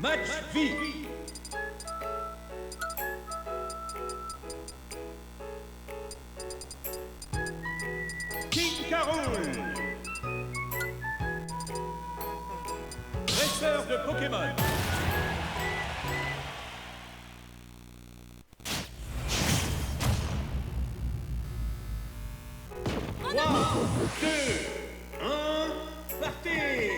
Match vie. King Carol. Dresseur de Pokémon. Trois, deux, un, partez!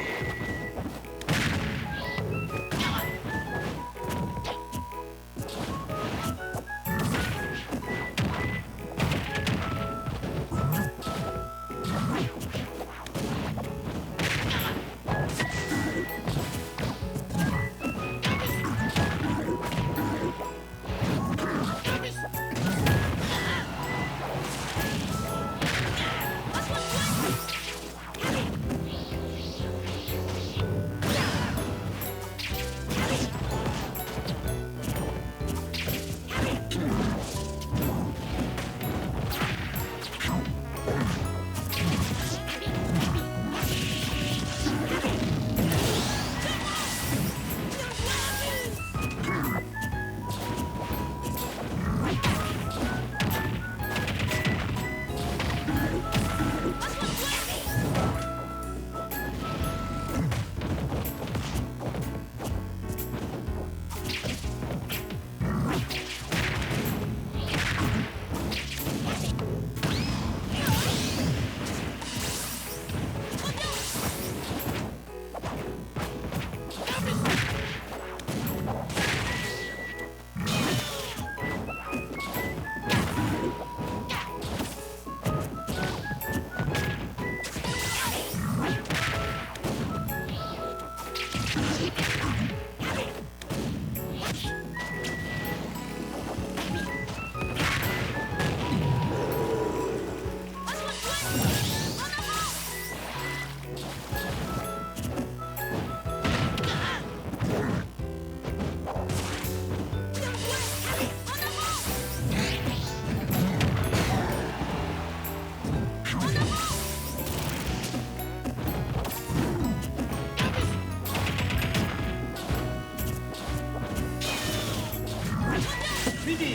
Fini.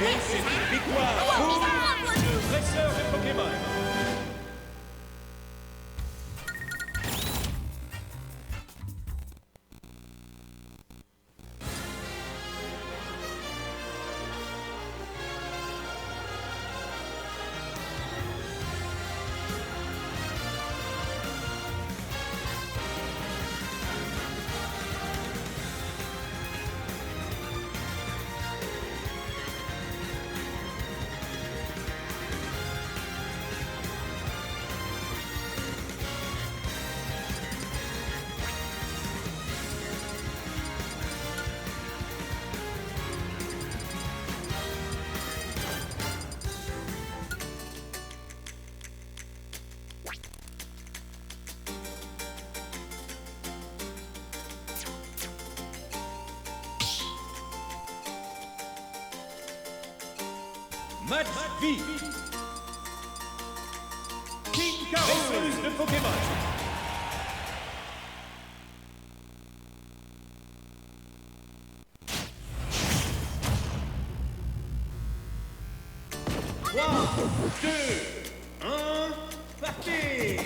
Et c'est une victoire pour le dresseur de Pokémon. Match vie. King Carol de Pokémon. Trois, deux, un, partez!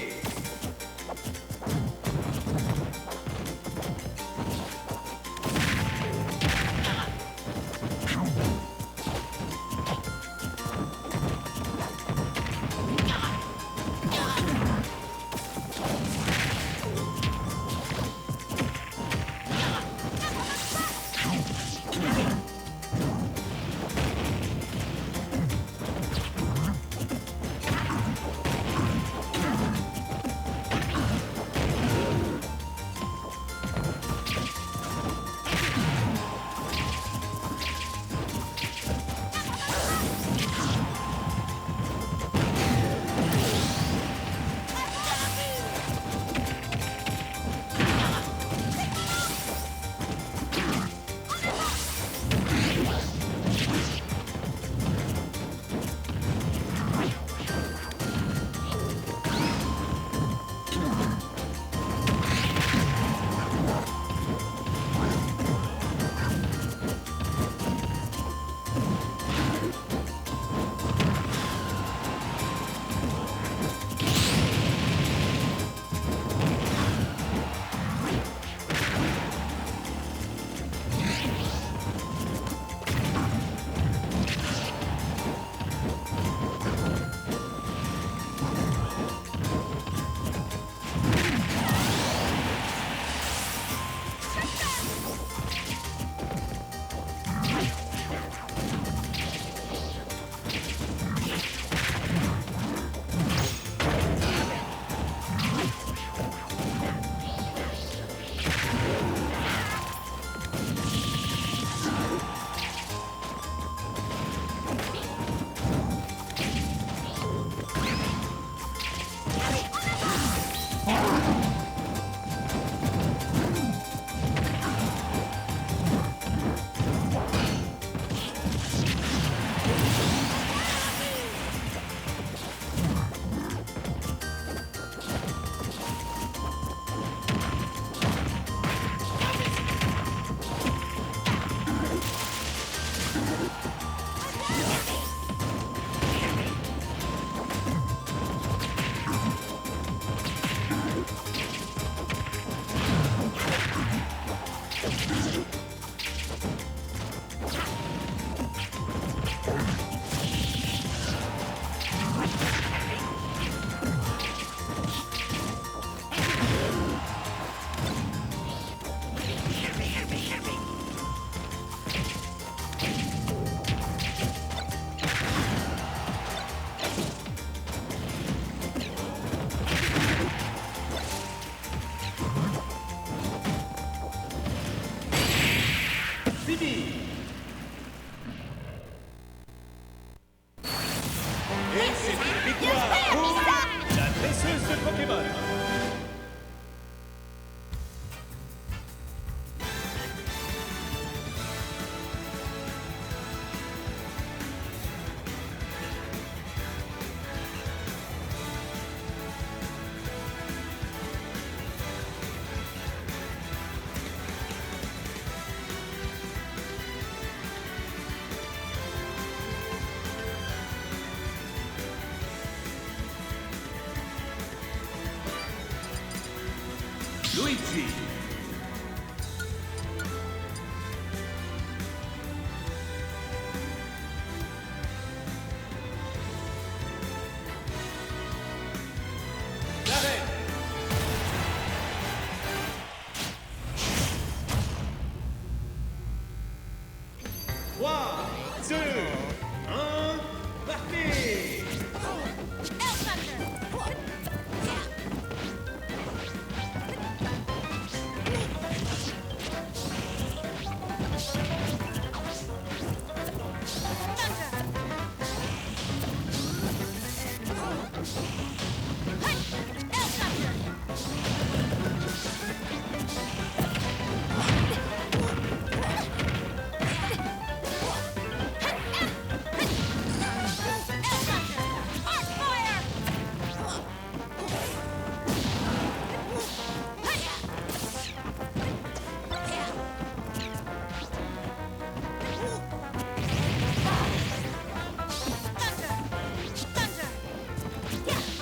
Victoire pour la dresseuse de Pokémon. Luigi. Darren. 3, 2, 1, parti. Yeah.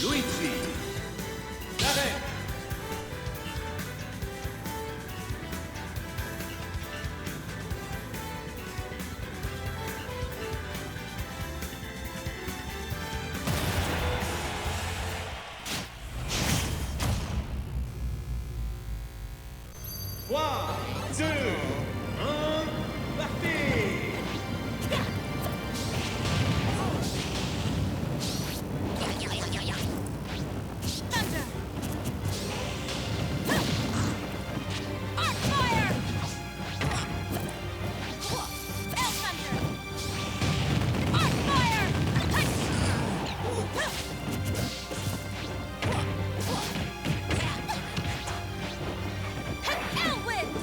Luigi. L'arrêt. One, two, parti! Thunder! Arc fire! Air thunder! Arc fire! Elwind!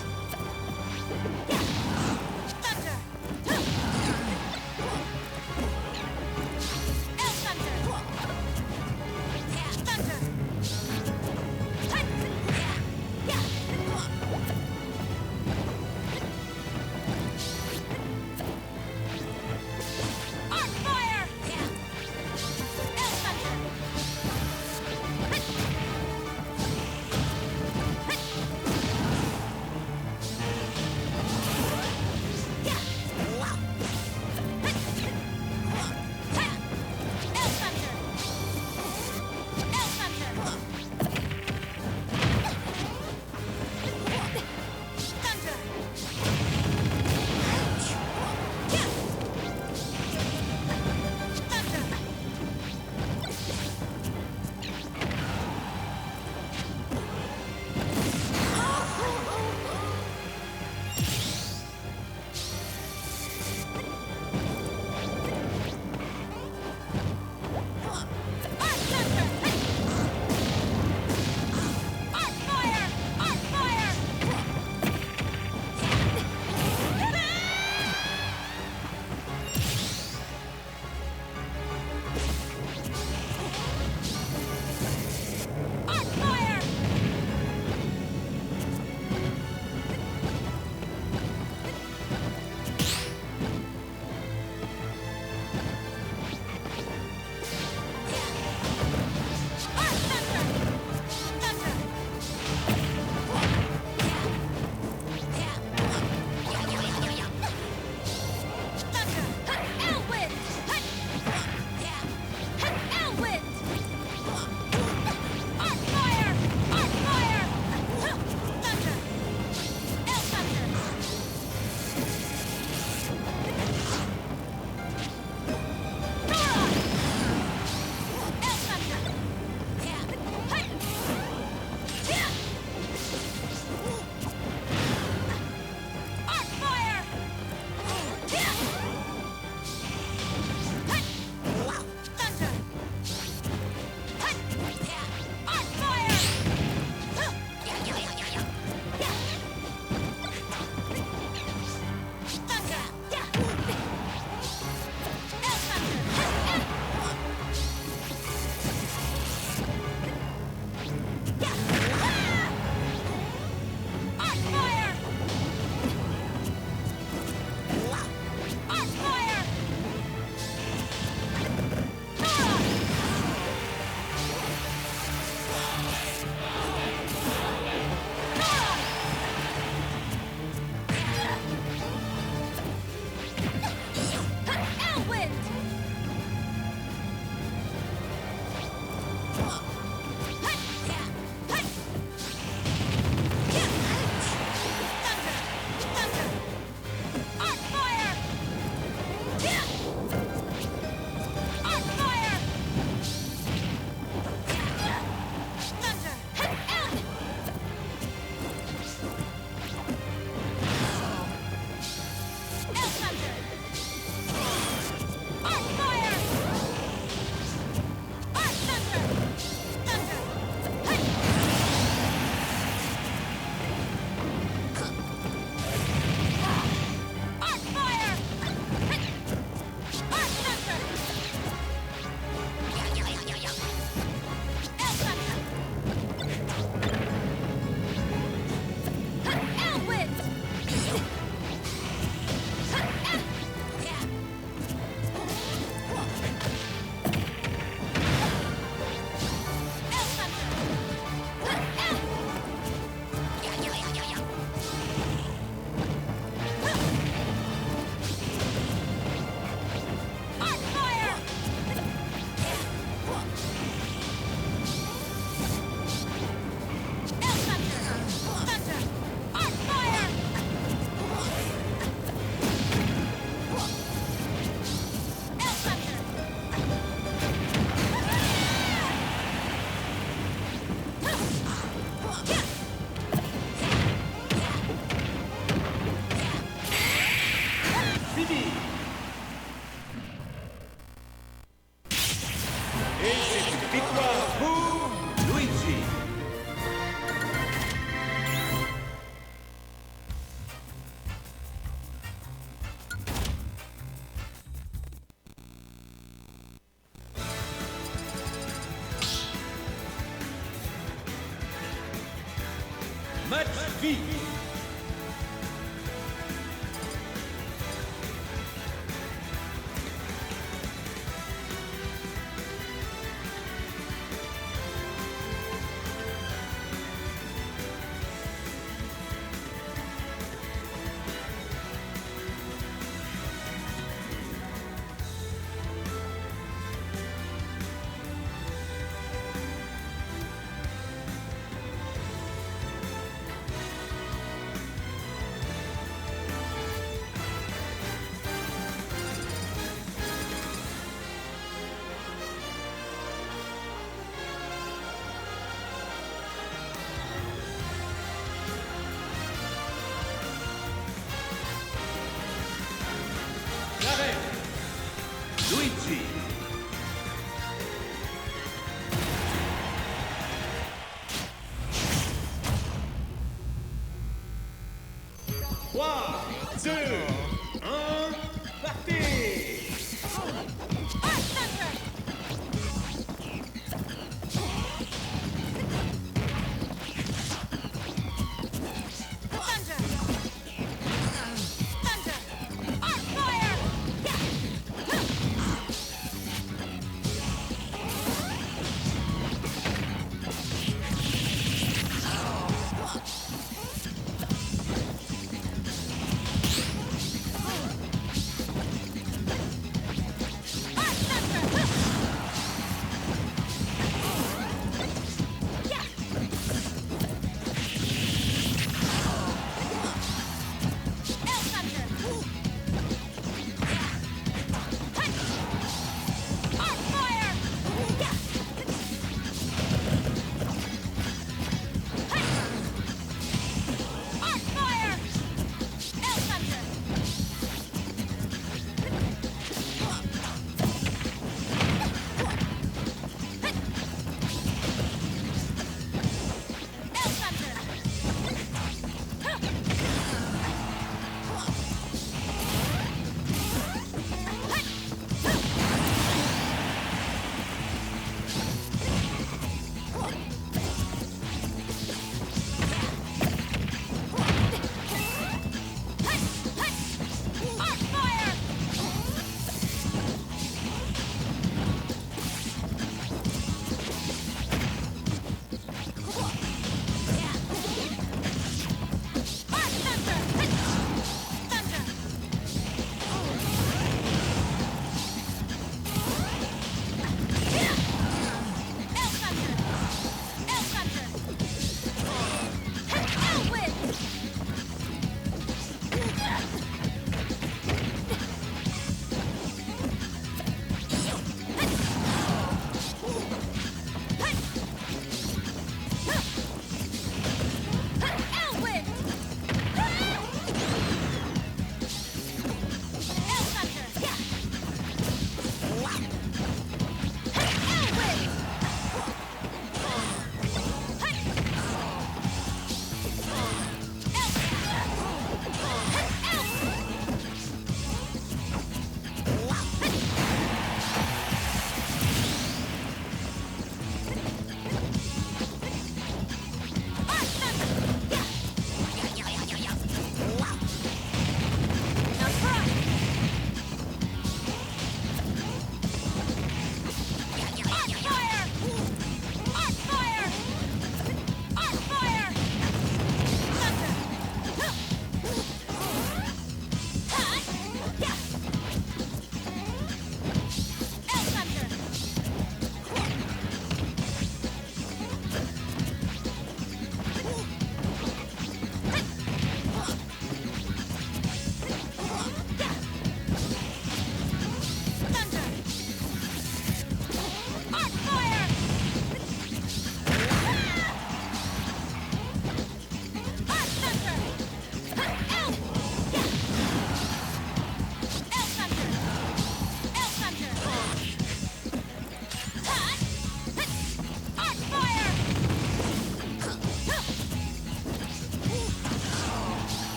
Et c'est une victoire pour Luigi. Match vie. L'arrêt. Luigi. Trois, deux, un, partez. Arc Thunder! Thunder! Thunder! Arc Fire!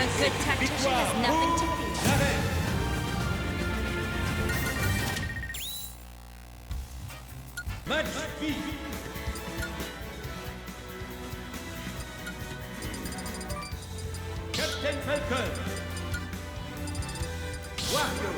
A good tactician has nothing to fear. Navet. Match B. Captain Falcon. Wario.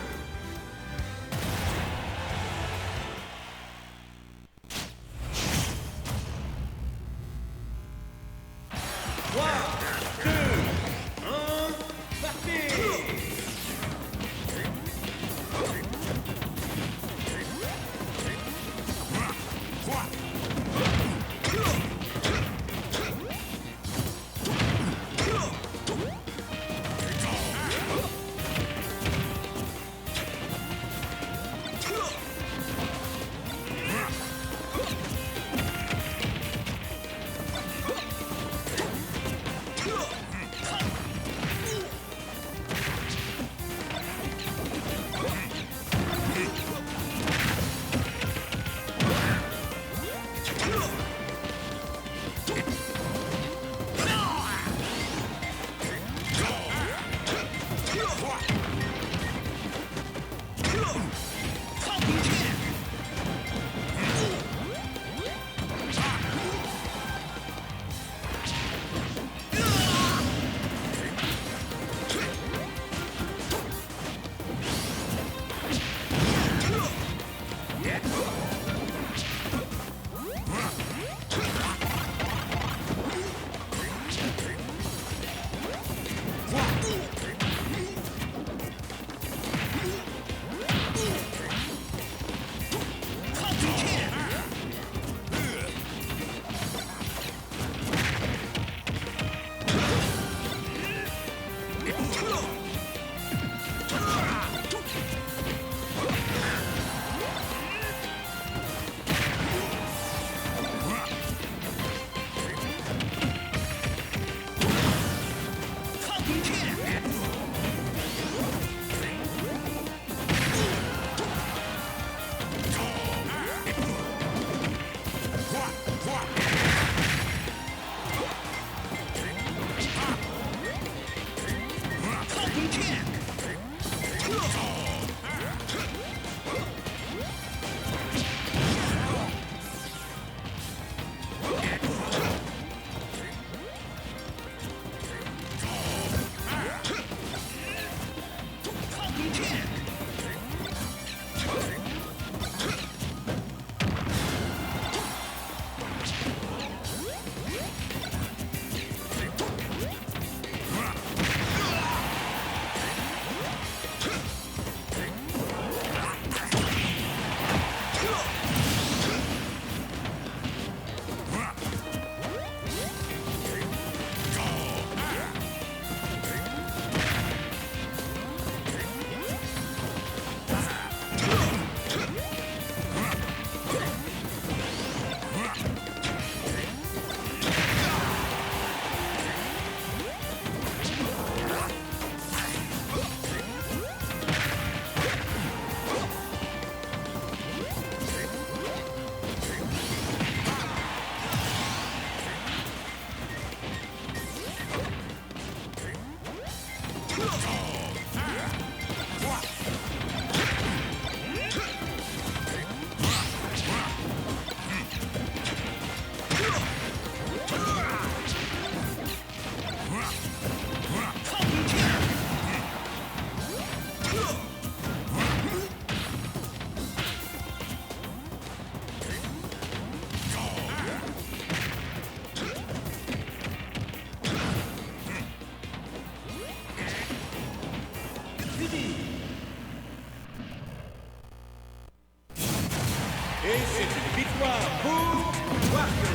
Et c'est une victoire pour Wario.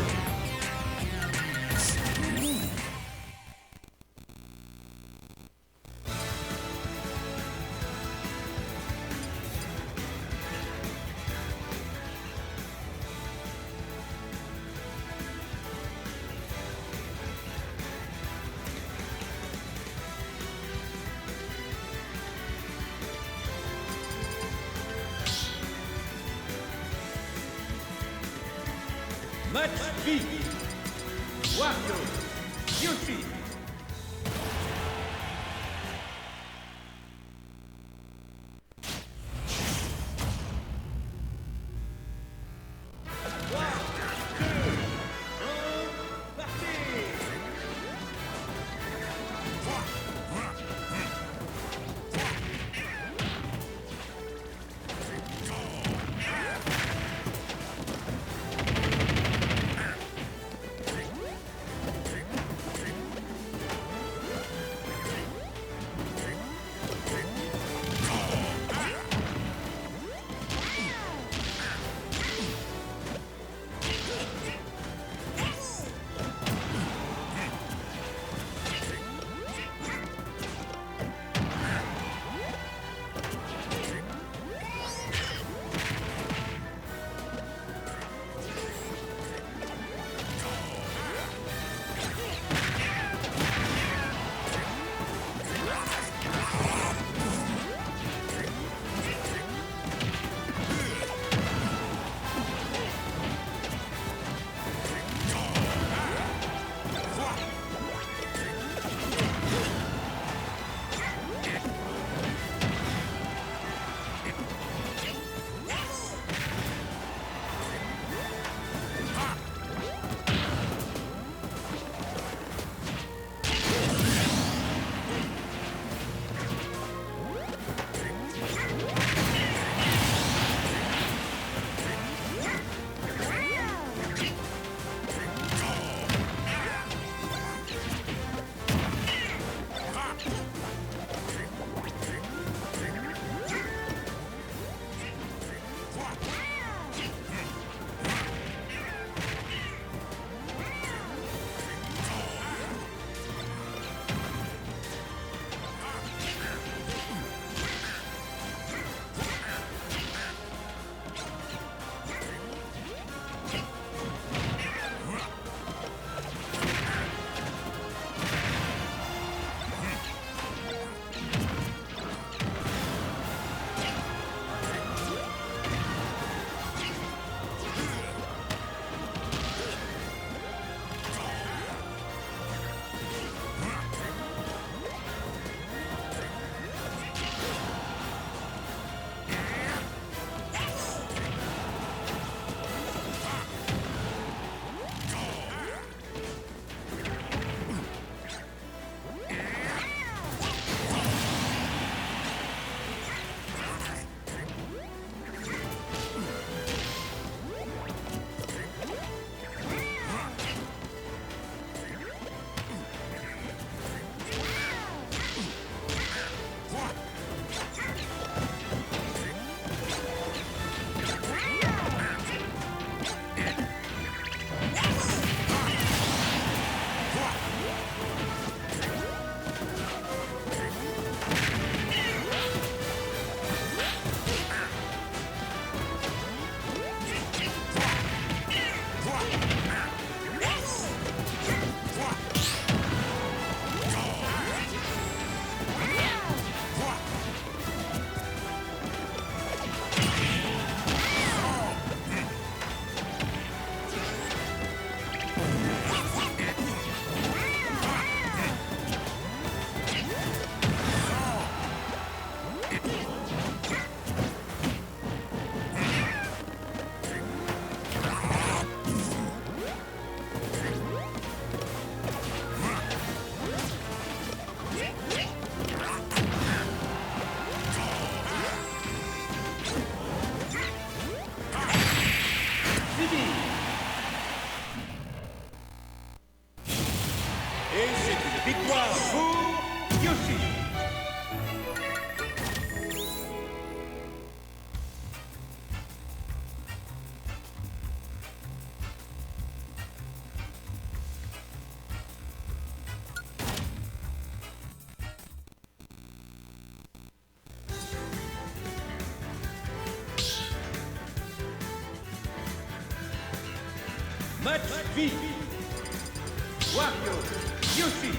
Match B. Wario, Yoshi. Match vite. Wario, Yoshi.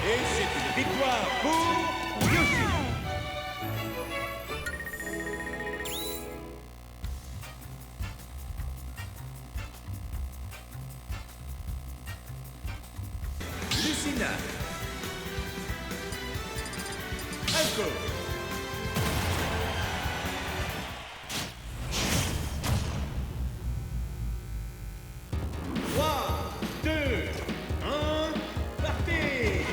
Et c'est une victoire pour Yoshi. Lucina. Alco. 3, 2, 1, partez!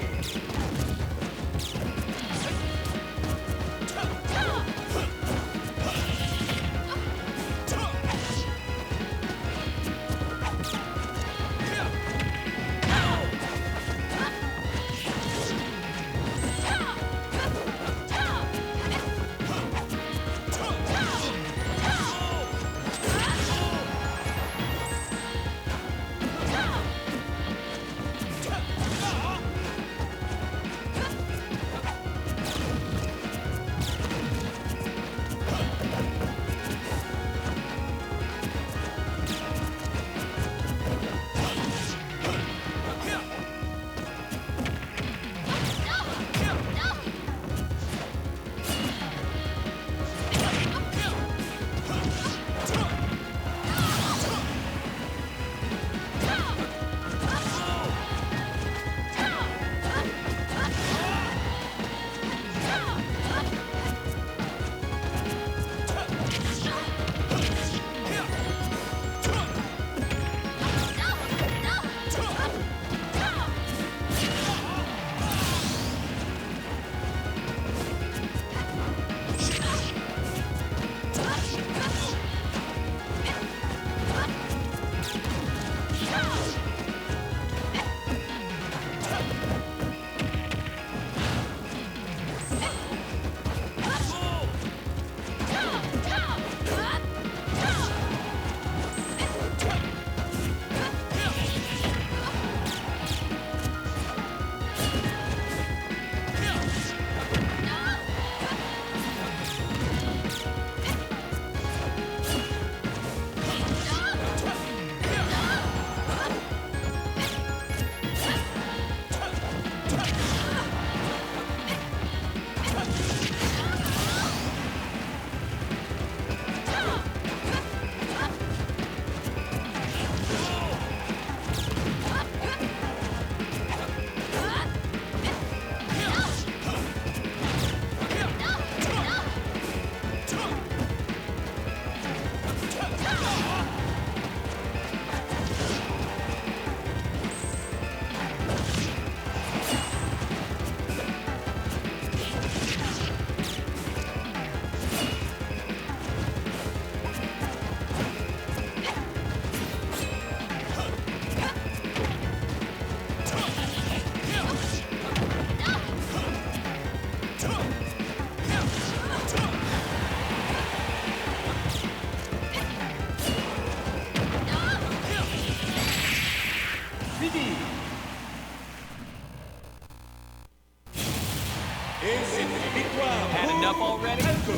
Et c'est une victoire. Had enough already? Alco.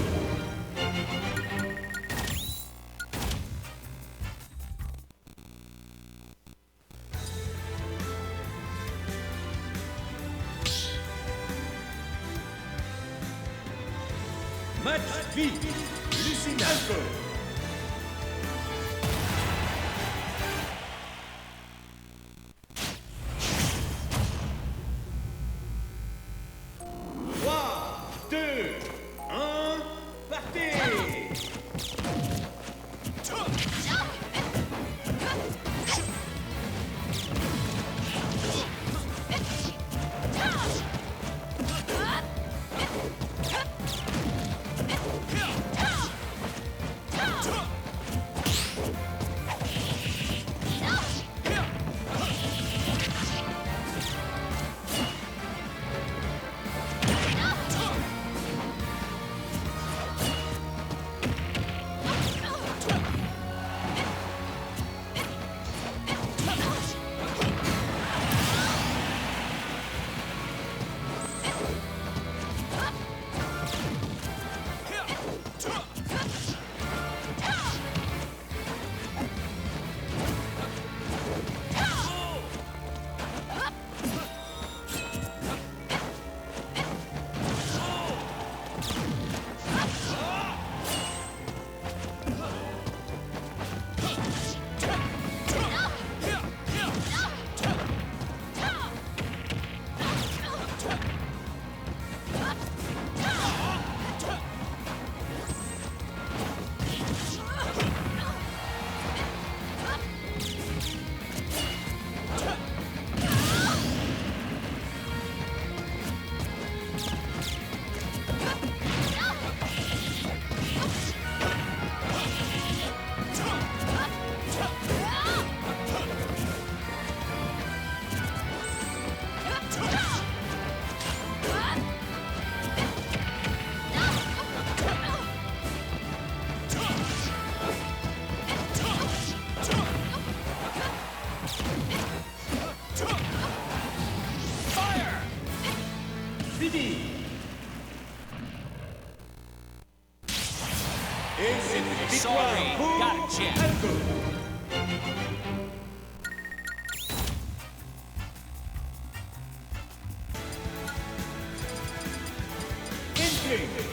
Match vite. Lucina. Alco. Et c'est une victoire Sorry, pour got a chance. Alco. Intrigue.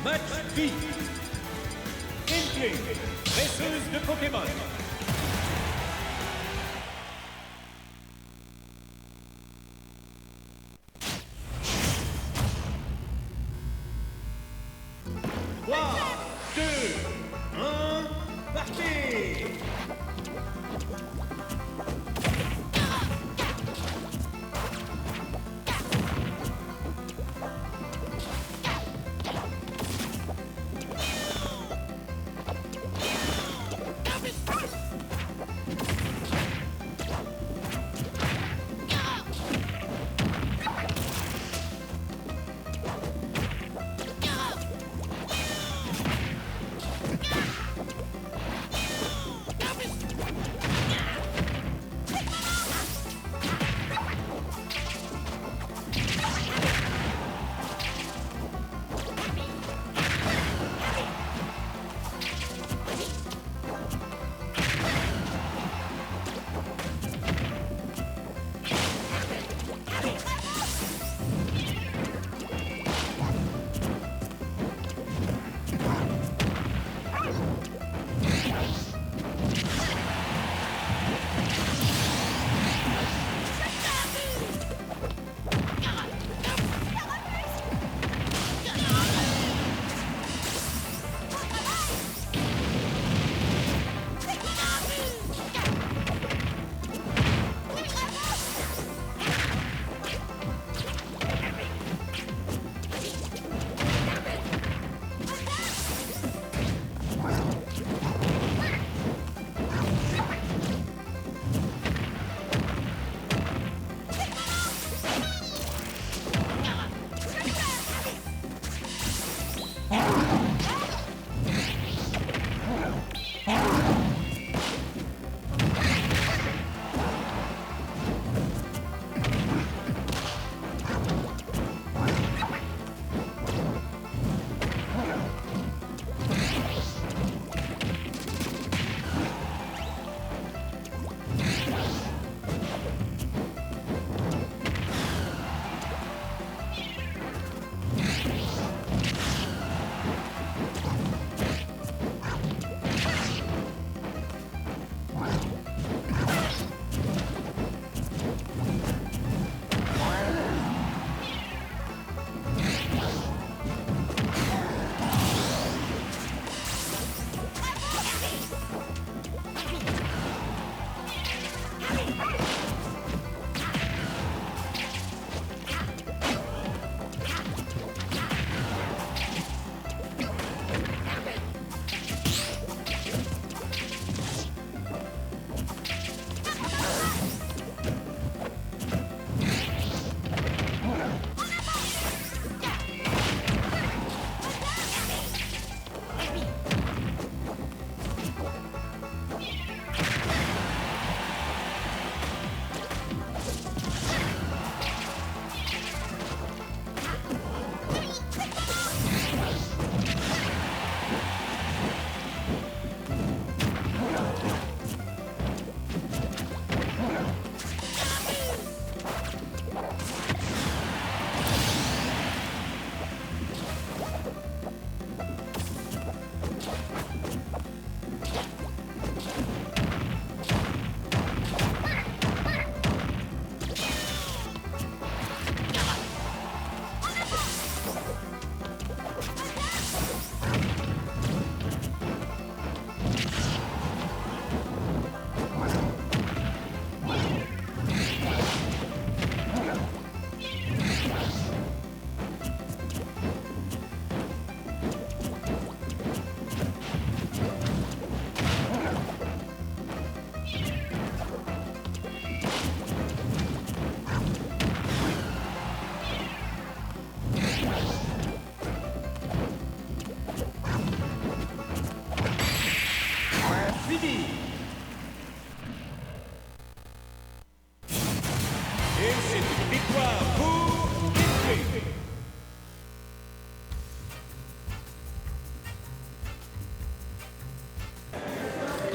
Match V. Inkling, dresseuse de Pokémon.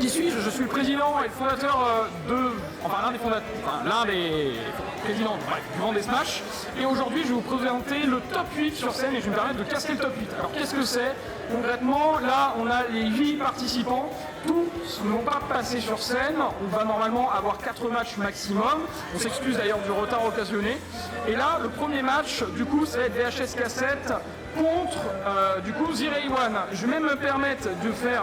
Qui suis-je? Je suis le président et le fondateur l'un l'un des présidents du Grand des Smash. Et aujourd'hui, je vais vous présenter le top 8 sur scène et je vais me permettre de casser le top 8. Alors qu'est-ce que c'est? Concrètement, là, on a les 8 participants. Tous ne vont pas passer sur scène. On va normalement avoir 4 matchs maximum. On s'excuse d'ailleurs du retard occasionné. Et là, le premier match, du coup, ça va être VHS Cassette contre, du coup, Zirei One. Je vais même me permettre de faire...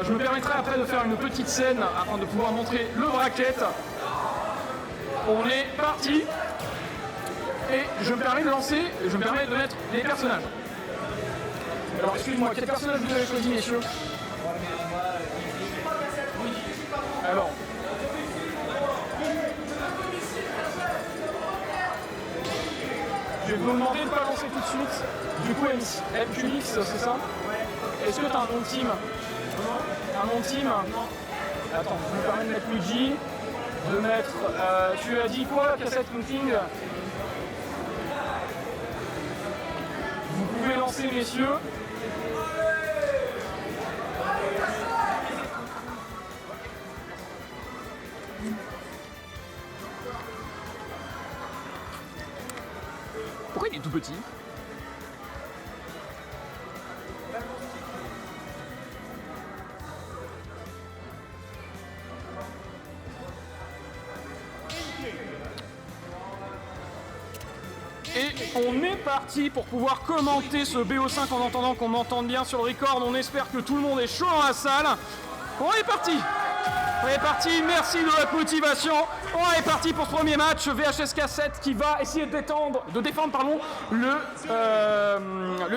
je me permettrai après de faire une petite scène afin de pouvoir montrer le bracket. On est parti. Et je me permets de lancer, je me permets de mettre les personnages. Alors excuse-moi, quel personnage vous avez choisi, messieurs? Alors. Je vais vous demander de ne pas lancer tout de suite. Du coup, MQX, c'est ça? Est-ce que tu as un nom de team? Un nom de team? Attends, je me permets de mettre Luigi. De mettre. Tu as dit quoi, Cassette King? Vous pouvez lancer, messieurs. Pourquoi il est tout petit? Et on est parti pour pouvoir commenter ce BO5 en entendant qu'on m'entende bien sur le record. On espère que tout le monde est chaud dans la salle. On est parti! On est parti, merci de votre motivation. On est parti pour ce premier match VHS Cassette qui va essayer de défendre le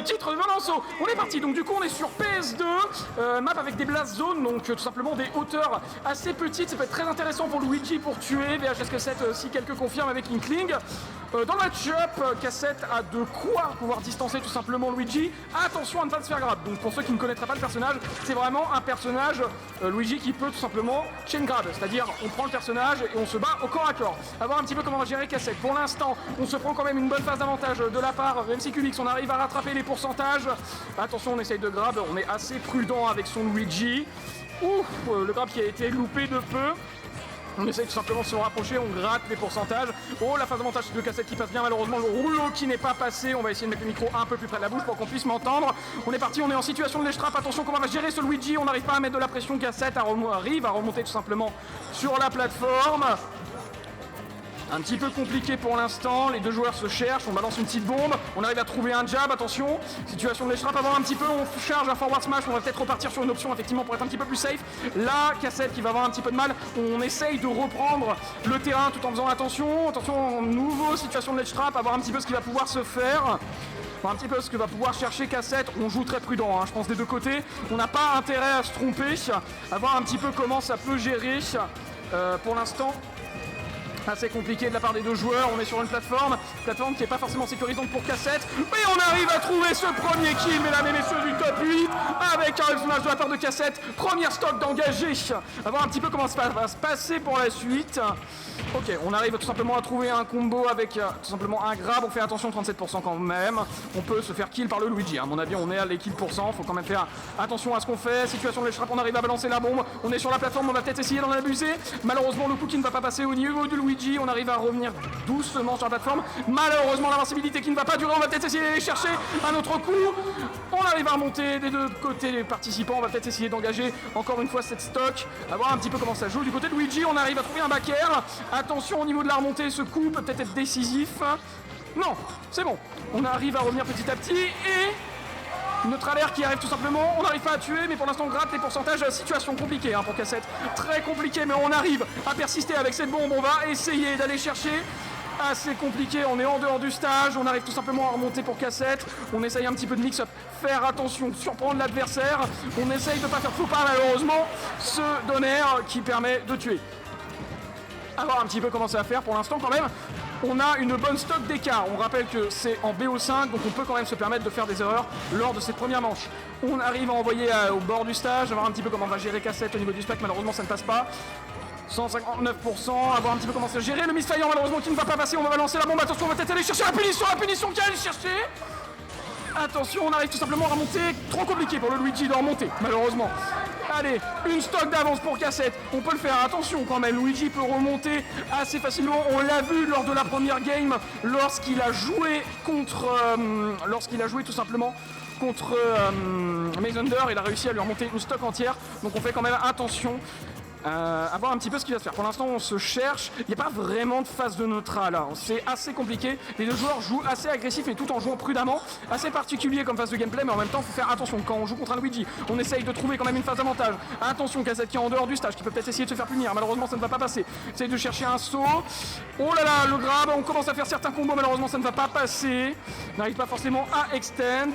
titre de Melançon. On est parti, donc du coup on est sur PS2, map avec des blast zones, donc tout simplement des hauteurs assez petites. Ça peut être très intéressant pour Luigi pour tuer. VHS Cassette si quelques confirment avec Inkling. Dans le match-up, Cassette a de quoi pouvoir distancer tout simplement Luigi. Attention à ne pas se faire grab. Donc pour ceux qui ne connaîtraient pas le personnage, c'est vraiment un personnage Luigi qui peut tout simplement chain grab, c'est-à-dire on prend le personnage et on se bat au corps à corps. A voir un petit peu comment on va gérer Cassette. Pour l'instant, on se prend quand même une bonne phase d'avantage de la part de MCQX. On arrive à rattraper les pourcentages. Attention, on essaye de grab. On est assez prudent avec son Luigi. Ouf, le grab qui a été loupé de peu. On essaye tout simplement de se rapprocher, on gratte les pourcentages. Oh, la phase d'avantage de Cassette qui passe bien, malheureusement le rouleau qui n'est pas passé. On va essayer de mettre le micro un peu plus près de la bouche pour qu'on puisse m'entendre. On est parti, on est en situation de l'échtrape. Attention comment on va gérer ce Luigi, on n'arrive pas à mettre de la pression. Cassette arrive à remonter tout simplement sur la plateforme. Un petit peu compliqué pour l'instant, les deux joueurs se cherchent, on balance une petite bombe, on arrive à trouver un jab, attention, situation de l'échrape, avant un petit peu, on charge un forward smash, on va peut-être repartir sur une option effectivement pour être un petit peu plus safe. Là, Cassette qui va avoir un petit peu de mal, on essaye de reprendre le terrain tout en faisant attention, nouveau situation de l'échtrape, à voir un petit peu ce qui va pouvoir se faire. Un petit peu ce que va pouvoir chercher Cassette, on joue très prudent, je pense des deux côtés, on n'a pas intérêt à se tromper, à voir un petit peu comment ça peut gérer pour l'instant. Assez compliqué de la part des deux joueurs, on est sur une plateforme qui n'est pas forcément sécurisante pour Cassette, et on arrive à trouver ce premier kill, mesdames et messieurs, du top 8, avec un smash de la part de Cassette, première stock d'engagé, à voir un petit peu comment ça va se passer pour la suite. Ok, on arrive tout simplement à trouver un combo avec tout simplement un grab, on fait attention, 37% quand même, on peut se faire kill par le Luigi, à mon avis on est à les kills %, faut quand même faire attention à ce qu'on fait, situation de l'échrape, on arrive à balancer la bombe, on est sur la plateforme, on va peut-être essayer d'en abuser, malheureusement le coup qui ne va pas passer au niveau de Luigi, on arrive à revenir doucement sur la plateforme, malheureusement l'invincibilité qui ne va pas durer, on va peut-être essayer d'aller chercher un autre coup, on arrive à remonter des deux côtés les participants, on va peut-être essayer d'engager encore une fois cette stock, à voir un petit peu comment ça joue, du côté de Luigi on arrive à trouver un back air. Attention au niveau de la remontée, ce coup peut peut-être être décisif. Non, c'est bon. On arrive à revenir petit à petit et notre alerte qui arrive tout simplement. On n'arrive pas à tuer, mais pour l'instant on gratte les pourcentages. Situation compliquée pour Cassette. Très compliqué, mais on arrive à persister avec cette bombe. On va essayer d'aller chercher. Assez compliqué, on est en dehors du stage, on arrive tout simplement à remonter pour Cassette, on essaye un petit peu de mix-up, faire attention, surprendre l'adversaire, on essaye de ne pas faire faux pas malheureusement, ce donner qui permet de tuer. A voir un petit peu comment ça va faire pour l'instant quand même. On a une bonne stock d'écart. On rappelle que c'est en BO5, donc on peut quand même se permettre de faire des erreurs lors de cette première manche. On arrive à envoyer au bord du stage, à voir un petit peu comment on va gérer Cassette au niveau du spec. Malheureusement ça ne passe pas. 159%, à voir un petit peu comment c'est géré. Le misfire malheureusement qui ne va pas passer, on va balancer la bombe. Attention, on va peut-être aller chercher la punition qui allait chercher. Attention, on arrive tout simplement à remonter. Trop compliqué pour le Luigi de remonter, malheureusement. Allez, une stock d'avance pour Cassette. On peut le faire. Attention quand même. Luigi peut remonter assez facilement. On l'a vu lors de la première game, lorsqu'il a joué tout simplement contre Maysunder. Il a réussi à lui remonter une stock entière. Donc on fait quand même attention. À voir un petit peu ce qu'il va se faire. Pour l'instant, on se cherche. Il n'y a pas vraiment de phase de neutral. Hein. C'est assez compliqué. Les deux joueurs jouent assez agressif, mais tout en jouant prudemment. Assez particulier comme phase de gameplay, mais en même temps, il faut faire attention. Quand on joue contre un Luigi, on essaye de trouver quand même une phase d'avantage. Attention, Cassette qui est en dehors du stage, qui peut peut-être essayer de se faire punir. Malheureusement, ça ne va pas passer. Essaye de chercher un saut. Oh là là, le grab. On commence à faire certains combos. Malheureusement, ça ne va pas passer. On n'arrive pas forcément à extend.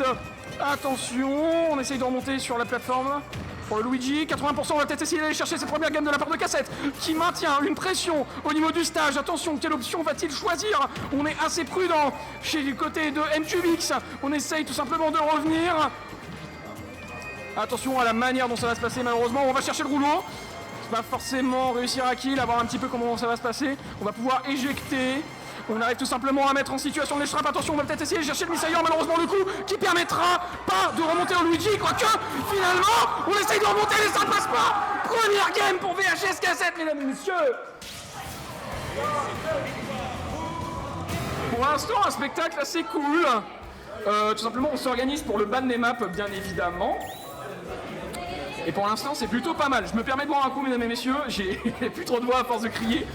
Attention, on essaye de remonter sur la plateforme. Pour le Luigi, 80%, on va peut-être essayer d'aller chercher ses premières gammes de la part de Cassette, qui maintient une pression au niveau du stage. Attention, quelle option va-t-il choisir? On est assez prudent chez du côté de MQBX. On essaye tout simplement de revenir. Attention à la manière dont ça va se passer, malheureusement. On va chercher le rouleau. Ça va forcément réussir à kill, à voir un petit peu comment ça va se passer. On va pouvoir éjecter. On arrive tout simplement à mettre en situation les straps. Attention, on va peut-être essayer de chercher le Missile. Malheureusement, le coup qui permettra pas de remonter au Luigi. Quoique, finalement, on essaye de remonter et ça ne passe pas. Première game pour VHS Cassette, mesdames et messieurs. Pour l'instant, un spectacle assez cool. Tout simplement, on s'organise pour le ban des maps, bien évidemment. Et pour l'instant, c'est plutôt pas mal. Je me permets de boire un coup, mesdames et messieurs. J'ai plus trop de voix à force de crier.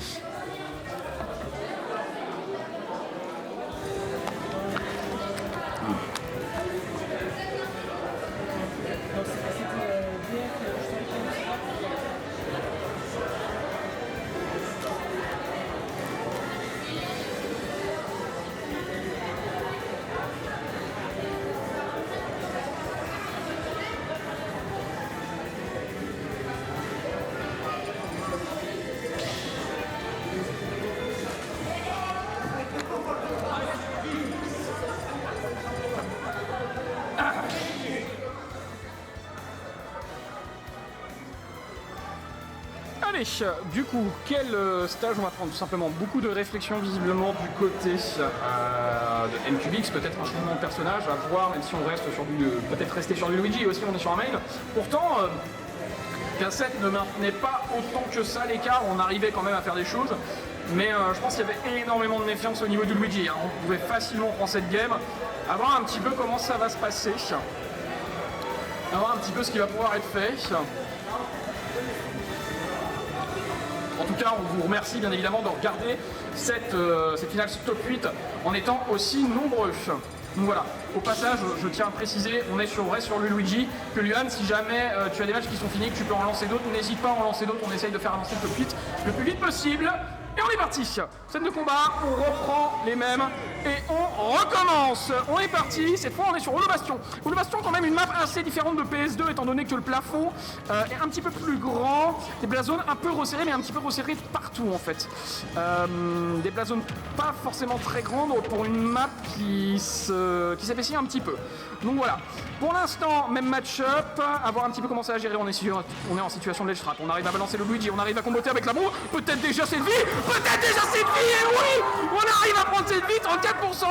Allez, du coup, quel stage on va prendre? Tout simplement beaucoup de réflexion visiblement du côté de MQBX, peut-être un changement de personnage à voir, même si on reste sur du... peut-être rester sur du Luigi, aussi on est sur un main. Pourtant, Cassette ne maintenait pas autant que ça l'écart, on arrivait quand même à faire des choses, mais je pense qu'il y avait énormément de méfiance au niveau du Luigi. Hein. On pouvait facilement prendre cette game, à voir un petit peu comment ça va se passer, à voir un petit peu ce qui va pouvoir être fait. En tout cas, on vous remercie bien évidemment de regarder cette finale top 8 en étant aussi nombreux. Donc voilà, au passage, je tiens à préciser, on est sur le Luigi, que Luan, si jamais tu as des matchs qui sont finis, que tu peux en lancer d'autres, n'hésite pas à en lancer d'autres, on essaye de faire avancer le top 8 le plus vite possible. Et on est parti. Scène de combat, on reprend les mêmes et on recommence. On est parti, cette fois on est sur Holo Bastion. Holo Bastion quand même une map assez différente de PS2 étant donné que le plafond est un petit peu plus grand. Des blazones un peu resserrées mais un petit peu resserrées partout en fait. Des blazones pas forcément très grandes pour une map qui s'épaissit un petit peu. Donc voilà. Pour l'instant, même match-up, à voir un petit peu comment ça va gérer. On est en situation de ledge trap. On arrive à balancer le Luigi, on arrive à comboter avec la bombe. Peut-être déjà cette vie, et oui, on arrive à prendre cette vie, 34%.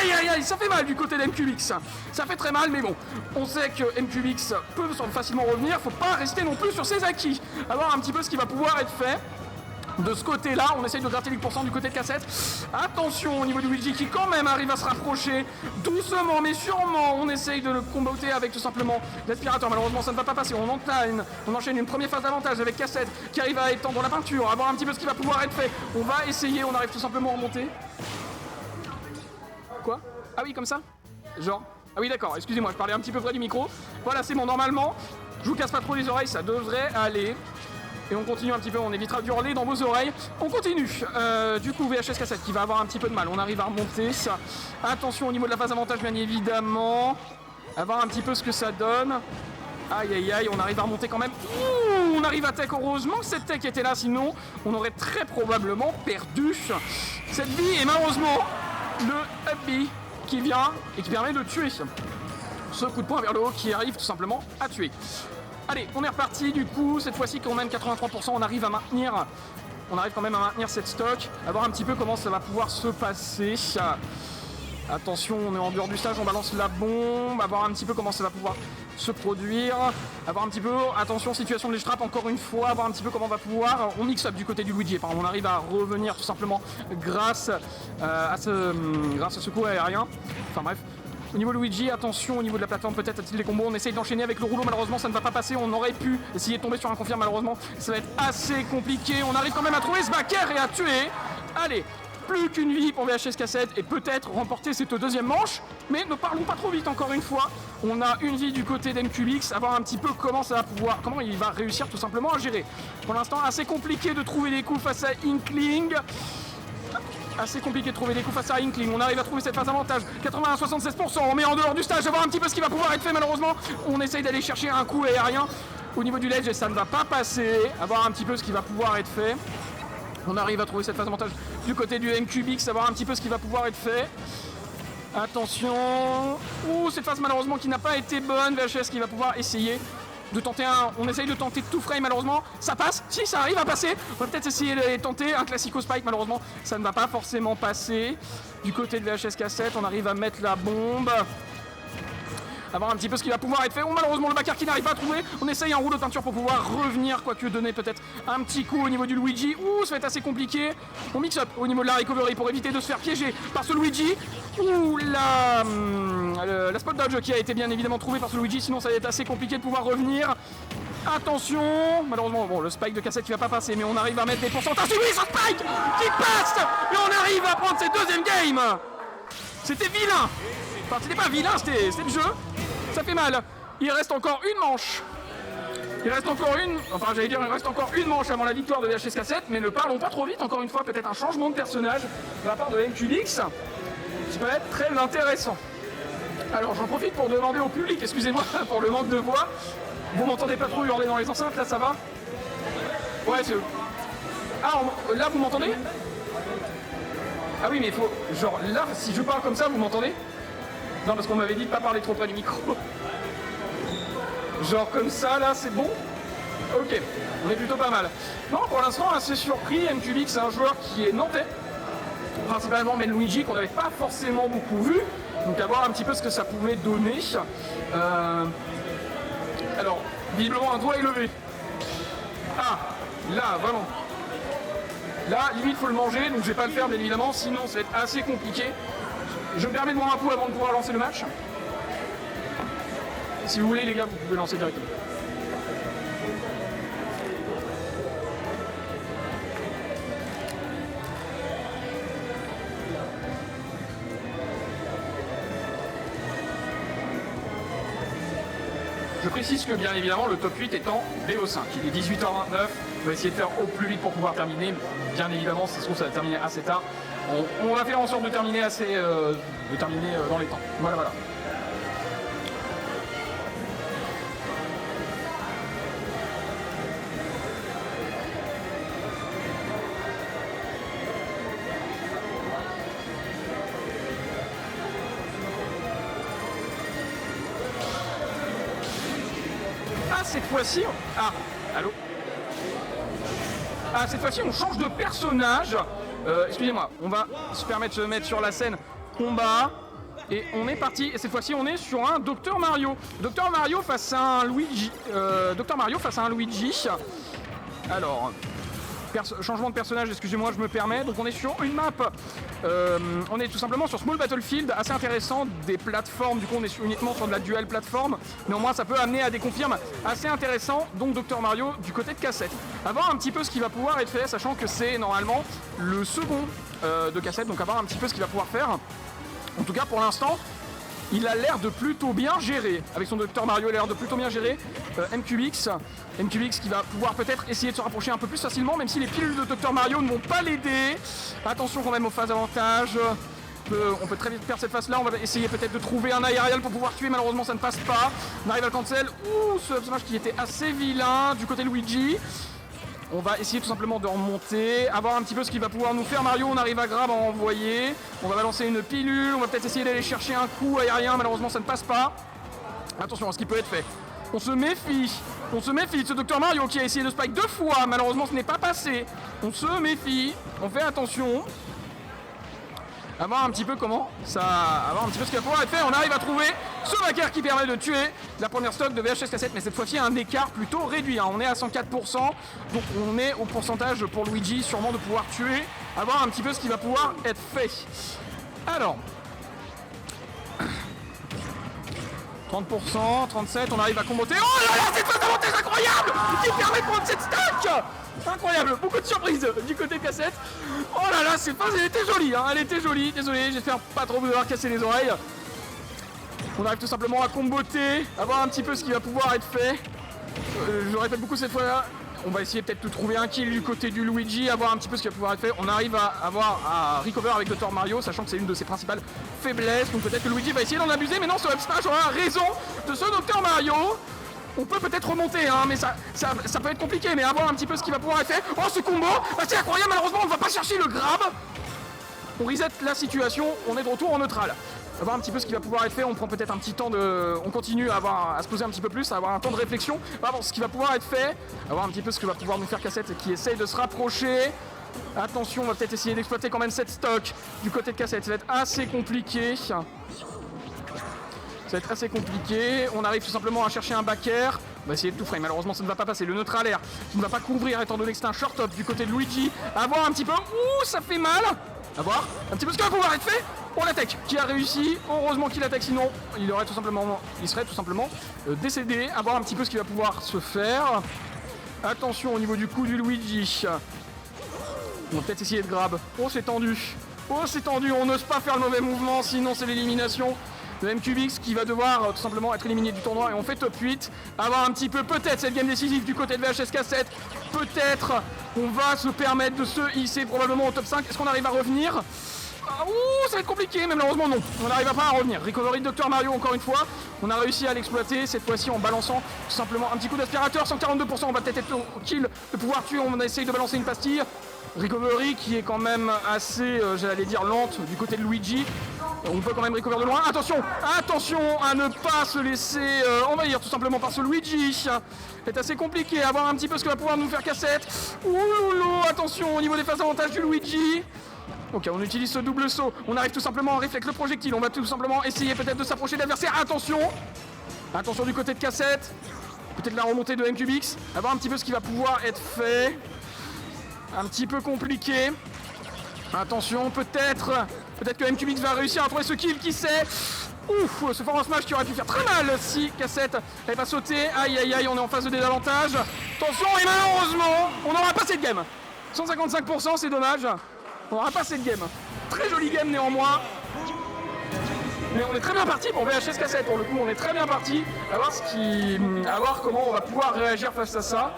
Aïe aïe aïe, ça fait mal du côté d'MQBX. Ça fait très mal, mais bon, on sait que MQBX peut facilement revenir. Faut pas rester non plus sur ses acquis. À voir un petit peu ce qui va pouvoir être fait. De ce côté-là, on essaye de gratter les pourcents du côté de Cassette. Attention au niveau du Luigi qui quand même arrive à se rapprocher. Doucement mais sûrement, on essaye de le comboter avec tout simplement l'aspirateur. Malheureusement, ça ne va pas passer. On enchaîne une première phase d'avantage avec Cassette qui arrive à étendre la peinture, à voir un petit peu ce qui va pouvoir être fait. On va essayer, on arrive tout simplement à remonter. Quoi? Ah oui, comme ça? Genre? Ah oui, d'accord, excusez-moi, je parlais un petit peu près du micro. Voilà, c'est bon, normalement, je vous casse pas trop les oreilles, ça devrait aller. Et on continue un petit peu, on évitera d'hurler dans vos oreilles. On continue. Du coup, VHS Cassette qui va avoir un petit peu de mal. On arrive à remonter. Attention au niveau de la phase avantage, bien évidemment. À voir un petit peu ce que ça donne. Aïe aïe aïe, on arrive à remonter quand même. Ouh, on arrive à tech. Heureusement que cette tech était là, sinon on aurait très probablement perdu cette vie. Et malheureusement, le up B qui vient et qui permet de tuer. Ce coup de poing vers le haut qui arrive tout simplement à tuer. Allez, on est reparti du coup, cette fois-ci quand même 83%, on arrive quand même à maintenir cette stock, à voir un petit peu comment ça va pouvoir se passer. Attention, on est en dehors du stage, on balance la bombe, à voir un petit peu comment ça va pouvoir se produire, à voir un petit peu, attention, situation de l'Estrap encore une fois, à voir un petit peu comment on va pouvoir, alors, on mix up du côté du Luigi, on arrive à revenir tout simplement grâce à ce coup aérien, enfin bref. Au niveau de Luigi, attention, au niveau de la plateforme, peut-être a-t-il des combos, on essaye d'enchaîner avec le rouleau, malheureusement ça ne va pas passer, on aurait pu essayer de tomber sur un confirme, malheureusement ça va être assez compliqué, on arrive quand même à trouver ce backer et à tuer, allez. Plus qu'une vie pour VHS Cassette et peut-être remporter cette deuxième manche. Mais ne parlons pas trop vite encore une fois. On a une vie du côté d'MQBX, à voir un petit peu comment ça va pouvoir, comment il va réussir tout simplement à gérer. Pour l'instant, assez compliqué de trouver des coups face à Inkling. Assez compliqué de trouver des coups face à Inkling. On arrive à trouver cette phase d'avantage. 80 à 76%. On met en dehors du stage, à voir un petit peu ce qui va pouvoir être fait malheureusement. On essaye d'aller chercher un coup aérien au niveau du ledge et ça ne va pas passer. À voir un petit peu ce qui va pouvoir être fait. On arrive à trouver cette phase d'avantage du côté du MQBX, savoir un petit peu ce qui va pouvoir être fait. Attention. Ouh, cette phase malheureusement qui n'a pas été bonne. VHS qui va pouvoir essayer de tenter un... On essaye de tenter tout frame malheureusement. Ça passe. Si, ça arrive à passer. On va peut-être essayer de tenter un classico spike. Malheureusement, ça ne va pas forcément passer. Du côté de VHS Cassette, on arrive à mettre la bombe. À voir un petit peu ce qui va pouvoir être fait. Oh, malheureusement le backer qui n'arrive pas à trouver. On essaye un rouleau de peinture pour pouvoir revenir, quoique donner peut-être un petit coup au niveau du Luigi. Ouh, ça va être assez compliqué. On mix up au niveau de la recovery pour éviter de se faire piéger par ce Luigi. Ouh, la spot dodge qui a été bien évidemment trouvée par ce Luigi, sinon ça va être assez compliqué de pouvoir revenir. Attention, malheureusement, bon, le spike de Cassette qui va pas passer, mais on arrive à mettre des pourcentages. Oui, ce spike qui passe. Et on arrive à prendre cette deuxième game. C'était vilain. Enfin, c'était pas vilain, c'était le jeu. Ça fait mal. Il reste encore une manche. Il reste encore une... Enfin, j'allais dire, il reste encore une manche avant la victoire de VHS Cassette, mais ne parlons pas trop vite. Encore une fois, peut-être un changement de personnage de la part de MQBX. Qui peut être très intéressant. Alors, j'en profite pour demander au public, excusez-moi pour le manque de voix. Vous m'entendez pas trop hurler dans les enceintes, là, ça va? Ouais, c'est... Ah, là, vous m'entendez? Ah oui, mais il faut... Genre, là, si je parle comme ça, vous m'entendez? Non, parce qu'on m'avait dit de pas parler trop près du micro. Genre comme ça, là, c'est bon? Ok, on est plutôt pas mal. Non, pour l'instant, assez surpris. MQBX, c'est un joueur qui est nantais. Principalement Luigi, qu'on n'avait pas forcément beaucoup vu. Donc à voir un petit peu ce que ça pouvait donner. Alors, visiblement, un doigt est levé. Ah, là, vraiment. Là, limite, faut le manger, donc je vais pas le faire, bien évidemment, sinon ça va être assez compliqué. Je me permets de boire un coup avant de pouvoir lancer le match. Si vous voulez, les gars, vous pouvez lancer directement. Je précise que bien évidemment le top 8 est en BO5. Il est 18h29. On va essayer de faire au plus vite pour pouvoir terminer. Bien évidemment, si ça se trouve, ça va terminer assez tard. On va faire en sorte de terminer dans les temps. Voilà, voilà. Ah, cette fois-ci... Ah, allô? Ah, cette fois-ci, on change de personnage. Excusez-moi, on va se permettre de se mettre sur la scène combat. Et on est parti. Et cette fois-ci, on est sur un Dr Mario. Dr Mario face à un Luigi. Dr Mario face à un Luigi. Alors... changement de personnage, excusez-moi, je me permets. Donc on est sur une map, on est tout simplement sur Small Battlefield, assez intéressant, des plateformes, du coup on est uniquement sur de la dual plateforme. Néanmoins ça peut amener à des confirmes assez intéressants, donc Dr Mario du côté de Cassette. À voir un petit peu ce qui va pouvoir être fait, sachant que c'est normalement le second de Cassette, donc à voir un petit peu ce qu'il va pouvoir faire. En tout cas pour l'instant, il a l'air de plutôt bien gérer. Avec son Dr Mario, il a l'air de plutôt bien gérer. MQBX qui va pouvoir peut-être essayer de se rapprocher un peu plus facilement, même si les pilules de Dr Mario ne vont pas l'aider. Attention quand même aux phases d'avantage. On peut très vite perdre cette phase-là. On va essayer peut-être de trouver un aérial pour pouvoir tuer. Malheureusement, ça ne passe pas. On arrive à le cancel. Ouh, ce up smash qui était assez vilain du côté de Luigi. On va essayer tout simplement de remonter, avoir un petit peu ce qu'il va pouvoir nous faire. Mario, on arrive à grab à envoyer. On va balancer une pilule, on va peut-être essayer d'aller chercher un coup aérien. Malheureusement, ça ne passe pas. Attention à ce qui peut être fait. On se méfie de ce Dr Mario qui a essayé de spike 2 fois. Malheureusement, ce n'est pas passé. On se méfie, on fait attention. à voir un petit peu comment ça, à voir un petit peu ce qu'il va pouvoir être fait. On arrive à trouver ce vainqueur qui permet de tuer la première stock de VHS cassette, mais cette fois-ci un écart plutôt réduit. Hein. On est à 104%, donc on est au pourcentage pour Luigi sûrement de pouvoir tuer, à voir un petit peu ce qui va pouvoir être fait. Alors, 30%, 37%, on arrive à comboter. Oh là là, cette phase d'avantage incroyable qui permet de prendre cette stack. Incroyable, beaucoup de surprises du côté cassette. Oh là là, cette phase elle était jolie, hein, elle était jolie. Désolé, j'espère pas trop vous avoir cassé les oreilles. On arrive tout simplement à comboter, à voir un petit peu ce qui va pouvoir être fait. Je le répète beaucoup cette fois-là. On va essayer peut-être de trouver un kill du côté du Luigi, à voir un petit peu ce qui va pouvoir être fait. On arrive à recover avec Dr Mario, sachant que c'est une de ses principales faiblesses. Donc peut-être que Luigi va essayer d'en abuser, mais non, ce up smash aura raison de ce Dr Mario. On peut peut-être remonter, hein, mais ça peut être compliqué, mais à voir un petit peu ce qui va pouvoir être fait. Oh, ce combo, c'est incroyable, malheureusement, on ne va pas chercher le grab. On reset la situation, on est de retour en neutral. On va voir un petit peu ce qui va pouvoir être fait, on prend peut-être un petit temps de... On continue à se poser un petit peu plus, à avoir un temps de réflexion. On va voir ce qui va pouvoir être fait, on va voir un petit peu ce que va pouvoir nous faire Cassette qui essaye de se rapprocher. Attention, on va peut-être essayer d'exploiter quand même cette stock du côté de Cassette, ça va être assez compliqué. Ça va être assez compliqué, on arrive tout simplement à chercher un back air. On va essayer de tout frame, malheureusement ça ne va pas passer, le neutral air qui ne va pas couvrir étant donné que c'est un short up du côté de Luigi. À voir un petit peu, ouh ça fait mal. À voir un petit peu ce qui va pouvoir être fait pour la tech qui a réussi, heureusement qu'il attaque, sinon il serait tout simplement décédé. À voir un petit peu ce qui va pouvoir se faire. Attention au niveau du coup du Luigi. On va peut-être essayer de grab. Oh c'est tendu, on n'ose pas faire le mauvais mouvement, sinon c'est l'élimination de MQBX qui va devoir tout simplement être éliminé du tournoi, et on fait top 8. Avoir un petit peu peut-être cette game décisive du côté de VHS Cassette. Peut-être on va se permettre de se hisser probablement au top 5. Est-ce qu'on arrive à revenir? Ouh, ça va être compliqué, mais malheureusement non. On n'arrive pas à revenir. Recovery de Dr Mario encore une fois. On a réussi à l'exploiter, cette fois-ci en balançant tout simplement un petit coup d'aspirateur. 142%, on va peut-être être au kill de pouvoir tuer. On essaye de balancer une pastille. Recovery qui est quand même assez, j'allais dire, lente du côté de Luigi. On peut quand même recover de loin. Attention à ne pas se laisser envahir tout simplement par ce Luigi. C'est assez compliqué à voir un petit peu ce que va pouvoir nous faire Cassette. Ouh loulou, attention au niveau des phases d'avantage du Luigi. Ok, on utilise ce double saut. On arrive tout simplement à réfléchir le projectile. On va tout simplement essayer peut-être de s'approcher de l'adversaire. Attention du côté de Cassette. Peut-être la remontée de MQBX. À voir un petit peu ce qui va pouvoir être fait. Un petit peu compliqué. Attention, peut-être que MQBX va réussir à trouver ce kill, qui sait. Ouf, ce forward smash qui aurait pu faire très mal si Cassette n'avait pas sauté. Aïe aïe aïe, on est en phase de désavantage. Attention, et malheureusement, on n'aura pas cette game. 155%, c'est dommage. On n'aura pas cette game. Très jolie game néanmoins. Mais on est très bien parti pour VHS Cassette, pour le coup, on est très bien parti. À voir comment on va pouvoir réagir face à ça.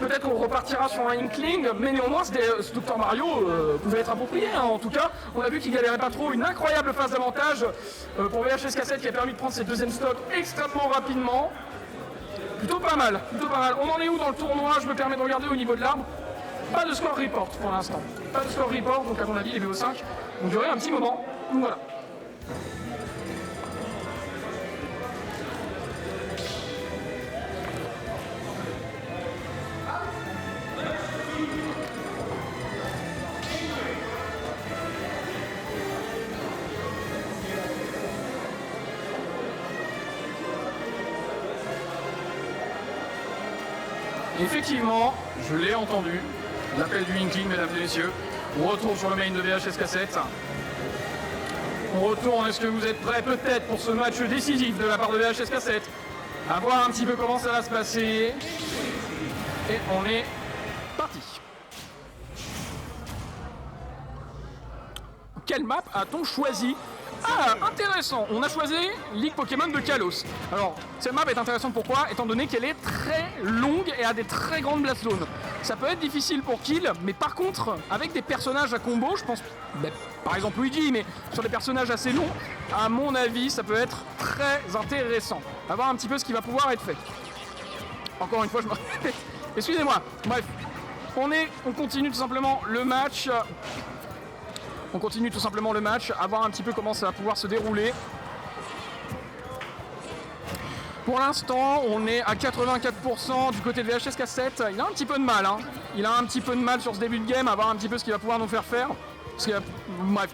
Peut-être qu'on repartira sur un Inkling, mais néanmoins ce Dr Mario pouvait être approprié. Hein. En tout cas, on a vu qu'il galérait pas trop. Une incroyable phase d'avantage pour VHS Cassette qui a permis de prendre cette deuxième stock extrêmement rapidement. Plutôt pas mal. On en est où dans le tournoi? Je me permets de regarder au niveau de l'arbre. Pas de score report pour l'instant. Pas de score report, donc à mon avis les VO5 vont durer un petit moment. Donc voilà. Effectivement, je l'ai entendu, l'appel du Inkling, mesdames et messieurs. On retourne sur le main de VHS Cassette. On retourne, est-ce que vous êtes prêts peut-être pour ce match décisif de la part de VHS Cassette? À voir un petit peu comment ça va se passer. Et on est parti. Quelle map a-t-on choisi? Ah, intéressant. On a choisi Ligue Pokémon de Kalos. Alors, cette map est intéressante pourquoi? Étant donné qu'elle est très longue et a des très grandes blast zones. Ça peut être difficile pour kill, mais par contre, avec des personnages à combo, je pense, par exemple Luigi, mais sur des personnages assez longs, à mon avis, ça peut être très intéressant. À voir un petit peu ce qui va pouvoir être fait. Encore une fois, je me répète. Excusez-moi. Bref, on continue tout simplement le match. À voir un petit peu comment ça va pouvoir se dérouler. Pour l'instant, on est à 84% du côté de VHS Cassette. Il a un petit peu de mal, hein. Il a un petit peu de mal sur ce début de game, à voir un petit peu ce qu'il va pouvoir nous faire. Parce que, bref,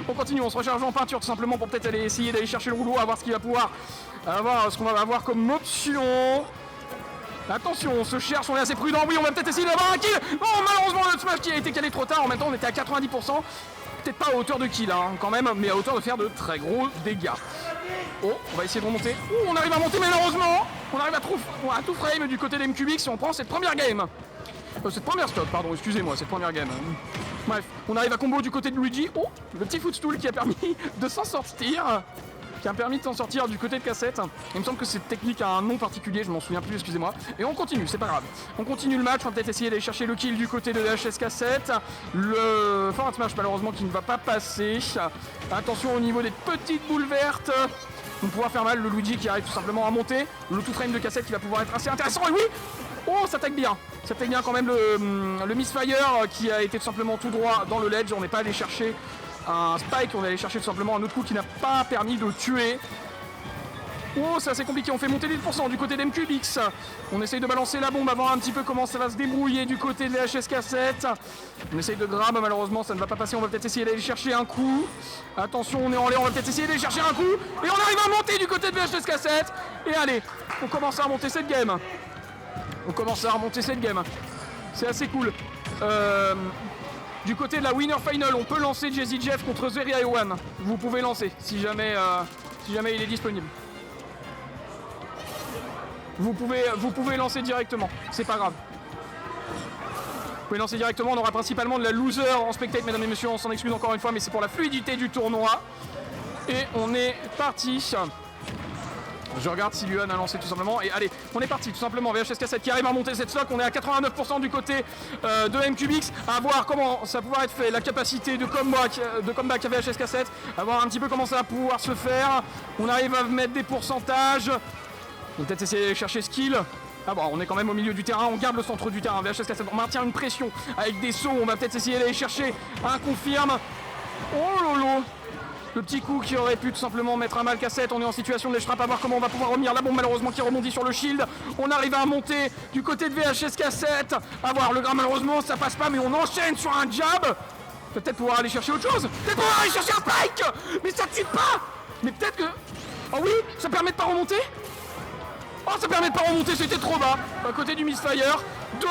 on continue, on se recharge en peinture tout simplement pour peut-être aller essayer d'aller chercher le rouleau, à voir ce qu'il va pouvoir avoir, ce qu'on va avoir comme option. Attention, on se cherche, on est assez prudent, oui, on va peut-être essayer d'avoir un kill. Oh, malheureusement, le smash qui a été calé trop tard, en même temps on était à 90%. Peut-être pas à hauteur de kill, hein, quand même, mais à hauteur de faire de très gros dégâts. Oh, on va essayer de remonter. Oh, on arrive à monter, malheureusement. On arrive à tout frame du côté d'MQBX si on prend cette première game. Cette première stop, pardon, excusez-moi, cette première game. Bref, on arrive à combo du côté de Luigi. Oh, le petit footstool qui a permis de s'en sortir. Du côté de Cassette. Il me semble que cette technique a un nom particulier, je m'en souviens plus, excusez-moi. Et on continue, c'est pas grave. On continue le match, on va peut-être essayer d'aller chercher le kill du côté de HS Cassette. Le forward smash malheureusement qui ne va pas passer. Attention au niveau des petites boules vertes. On va pouvoir faire mal, le Luigi qui arrive tout simplement à monter. Le tout frame de Cassette qui va pouvoir être assez intéressant. Et oui, oh, ça tague bien. Ça tague bien quand même le Misfire qui a été tout simplement tout droit dans le ledge. On n'est pas allé chercher un spike, on est allé chercher tout simplement un autre coup qui n'a pas permis de tuer. Oh, c'est assez compliqué, on fait monter les 10% du côté d'MQBX. On essaye de balancer la bombe avant un petit peu comment ça va se débrouiller du côté de la HS Cassette. On essaye de grab, malheureusement ça ne va pas passer, on va peut-être essayer d'aller chercher un coup. Attention, on est en l'air, on va peut-être essayer d'aller chercher un coup. Et on arrive à monter du côté de la HS Cassette. Et allez, on commence à remonter cette game. C'est assez cool. Du côté de la Winner Final, on peut lancer Jazzy Jeff contre Zeri One. Vous pouvez lancer si jamais il est disponible. Vous pouvez lancer directement, c'est pas grave. Vous pouvez lancer directement, on aura principalement de la loser en spectate, mesdames et messieurs, on s'en excuse encore une fois, mais c'est pour la fluidité du tournoi. Et on est parti. Je regarde si Luan a lancé tout simplement. Et allez, on est parti tout simplement. VHS Cassette qui arrive à monter cette stock. On est à 89% du côté de MQBX. À voir comment ça va pouvoir être fait. La capacité de comeback à VHS Cassette. À voir un petit peu comment ça va pouvoir se faire. On arrive à mettre des pourcentages. On va peut-être essayer d'aller chercher skill. Ah bon, on est quand même au milieu du terrain. On garde le centre du terrain. VHS Cassette, on maintient une pression avec des sauts. On va peut-être essayer d'aller chercher un confirme. Oh lolo. Le petit coup qui aurait pu tout simplement mettre à mal Cassette. On est en situation de les frappe, à voir comment on va pouvoir revenir. La bombe malheureusement qui rebondit sur le shield. On arrive à monter du côté de VHS Cassette. À voir, le gras malheureusement ça passe pas, mais on enchaîne sur un jab. Peut-être pouvoir aller chercher autre chose. Peut-être pouvoir aller chercher un spike. Mais ça tue pas. Mais peut-être que... Oh oui, ça permet de pas remonter. Oh, ça permet de pas remonter, c'était trop bas. À côté du Misfire. 2-1,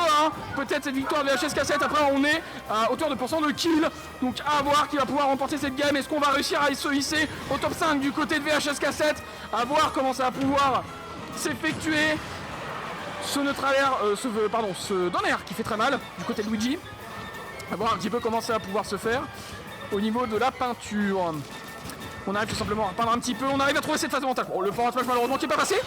peut-être cette victoire de VHS Cassette. Après on est à hauteur de pourcent de kill. Donc à voir qui va pouvoir remporter cette game. Est-ce qu'on va réussir à se hisser au top 5 du côté de VHS Cassette? À voir comment ça va pouvoir s'effectuer. Ce down air qui fait très mal du côté de Luigi. À voir un petit peu comment ça va pouvoir se faire au niveau de la peinture. On arrive tout simplement à peindre un petit peu. On arrive à trouver cette phase mentale. Bon, le forward smash malheureusement qui n'est pas passé.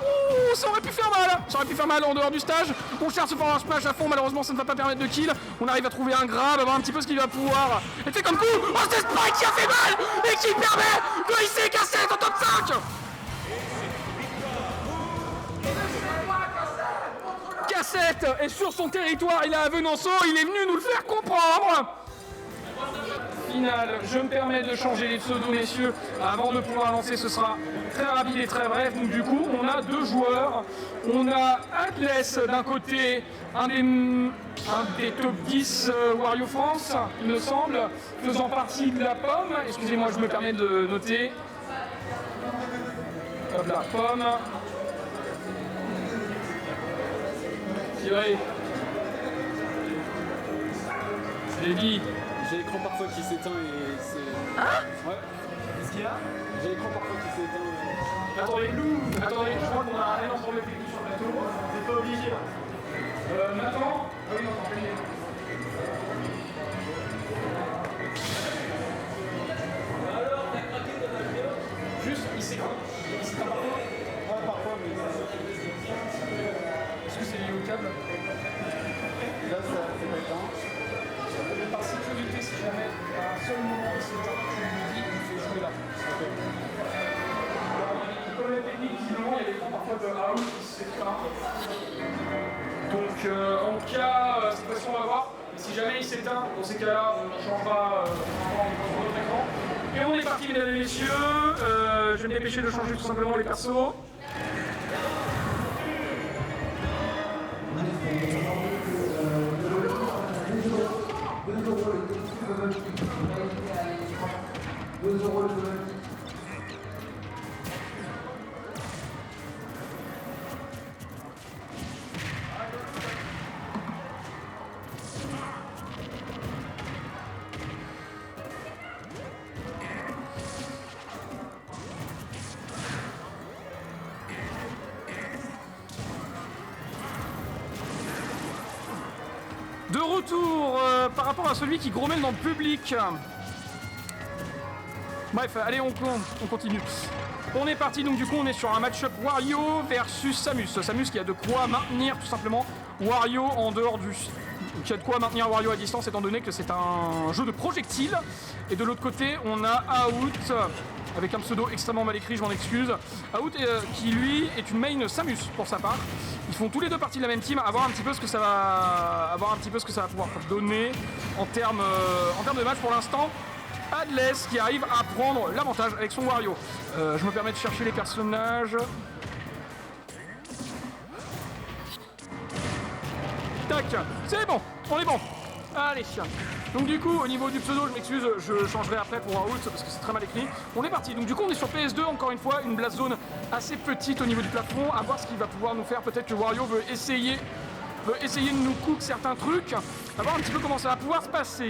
Ouh, ça aurait pu faire mal. Ça aurait pu faire mal en dehors du stage. On cherche ce forward smash à fond. Malheureusement, ça ne va pas permettre de kill. On arrive à trouver un grab, à voir un petit peu ce qu'il va pouvoir. Et fait comme coup. Oh, c'est Spike qui a fait mal et qui permet de hisser Cassette au top 5. Cassette est sur son territoire. Il est à Venanceau. Il est venu nous le faire comprendre. Finale, je me permets de changer les pseudos, messieurs, avant de pouvoir lancer. Ce sera très rapide et très bref. Donc du coup, on a deux joueurs. On a Atlas d'un côté, un des top 10 Wario France, il me semble, faisant partie de la pomme. Excusez-moi, je me permets de noter. Hop, la pomme. Tirez. Je l'ai dit. J'ai l'écran parfois qui s'éteint et c'est... Hein? Ouais. Qu'est-ce qu'il y a? J'ai l'écran parfois qui s'éteint et... Attendez, je crois qu'on a un énorme problème technique sur le plateau. Vous pas obligé là. Nathan? Ah oui, non, alors, t'as craqué ta vidéo? Juste, il s'éteint. Il s'éteint parfois? Ouais, parfois, mais... Est-ce que c'est lié au câble? Là, ça fait pas éteint. Par sécurité, si jamais à un seul moment il s'éteint, tu me dis, il fait jouer là. Le problème technique, visiblement, il y a des temps parfois de out qui s'éteint. Donc, en cas, cette fois-ci, on va voir. Et si jamais il s'éteint, dans ces cas-là, on changera sur notre écran. Et on est parti, mesdames et messieurs. Je vais me dépêcher de changer tout simplement les persos. De retour par rapport à celui qui grommelle dans le public. Bref, allez, on continue. On est parti, donc du coup on est sur un match-up Wario versus Samus. Samus qui a de quoi maintenir tout simplement Wario en dehors du... qui a de quoi maintenir Wario à distance étant donné que c'est un jeu de projectiles. Et de l'autre côté on a Out avec un pseudo extrêmement mal écrit, je m'en excuse. Out qui lui est une main Samus pour sa part. Ils font tous les deux partie de la même team, à voir un petit peu ce que ça va pouvoir donner en termes de match pour l'instant. Adless qui arrive à prendre l'avantage avec son Wario. Je me permets de chercher les personnages. Tac, c'est bon, on est bon. Allez. Donc du coup, au niveau du pseudo, je m'excuse, je changerai après pour Out parce que c'est très mal écrit. On est parti. Donc du coup, on est sur PS2, encore une fois, une blast zone assez petite au niveau du plafond. À voir ce qu'il va pouvoir nous faire. Peut-être que Wario veut essayer de nous cook certains trucs. À voir un petit peu comment ça va pouvoir se passer.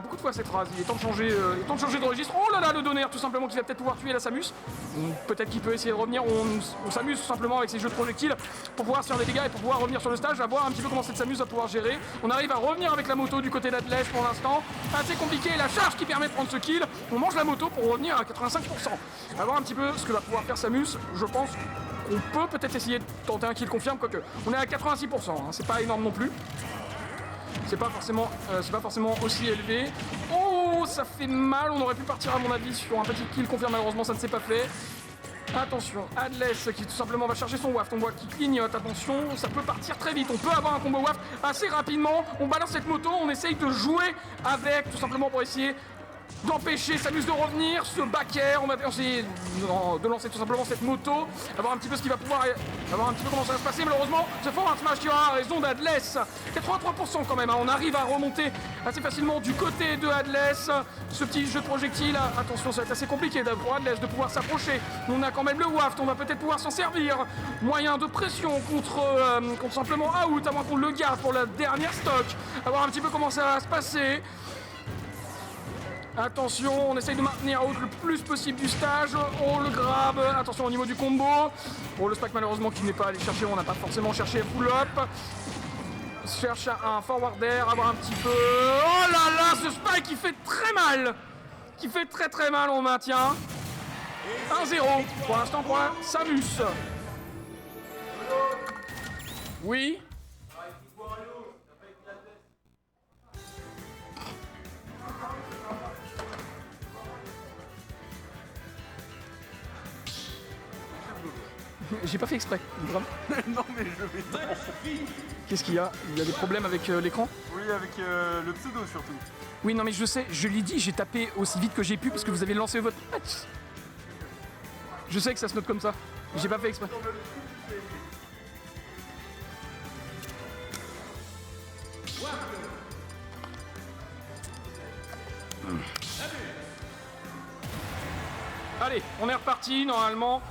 Beaucoup de fois cette phrase, il est temps de changer de registre. Oh là là, le donner tout simplement qui va peut-être pouvoir tuer la Samus. Peut-être qu'il peut essayer de revenir, on s'amuse tout simplement avec ces jeux de projectiles pour pouvoir se faire des dégâts et pour pouvoir revenir sur le stage. À voir un petit peu comment cette Samus va pouvoir gérer. On arrive à revenir avec la moto du côté d'Atlas pour l'instant. Assez compliqué, la charge qui permet de prendre ce kill. On mange la moto pour revenir à 85%. À voir un petit peu ce que va pouvoir faire Samus. Je pense qu'on peut peut-être essayer de tenter un kill confirme, quoique on est à 86%, hein, c'est pas énorme non plus. C'est pas forcément aussi élevé. Oh, ça fait mal, on aurait pu partir à mon avis sur un petit kill confirme, malheureusement ça ne s'est pas fait. Attention, Adless qui tout simplement va chercher son waft, on voit qu'il clignote, attention, ça peut partir très vite, on peut avoir un combo waft assez rapidement, on balance cette moto, on essaye de jouer avec, tout simplement pour essayer d'empêcher Samus de revenir, ce back air, on va essayer de lancer tout simplement cette moto, avoir un petit peu ce qui va pouvoir, avoir un petit peu comment ça va se passer. Malheureusement, ce forward smash qui aura raison d'Adless, 83% quand même, hein, on arrive à remonter assez facilement du côté de Adless, ce petit jeu de projectile, attention ça va être assez compliqué pour Adless de pouvoir s'approcher, on a quand même le waft, on va peut-être pouvoir s'en servir, moyen de pression contre simplement Out, à moins qu'on le garde pour la dernière stock, à voir un petit peu comment ça va se passer. Attention, on essaye de maintenir Out le plus possible du stage. On le grabe. Attention au niveau du combo. Bon, le spike malheureusement qui n'est pas allé chercher. On n'a pas forcément cherché full up. Cherche un forward air, avoir un petit peu. Oh là là, ce spike qui fait très mal. Qui fait très très mal. On maintient 1-0 pour l'instant pour la Samus. Oui. J'ai pas fait exprès, vraiment. Non mais je vais... Qu'est-ce qu'il y a? Il y a des problèmes avec l'écran? Oui, avec le pseudo surtout. Oui, non mais je sais, je l'ai dit, j'ai tapé aussi vite que j'ai pu parce que vous avez lancé votre match. Je sais que ça se note comme ça, j'ai pas fait exprès. Allez, on est reparti, normalement.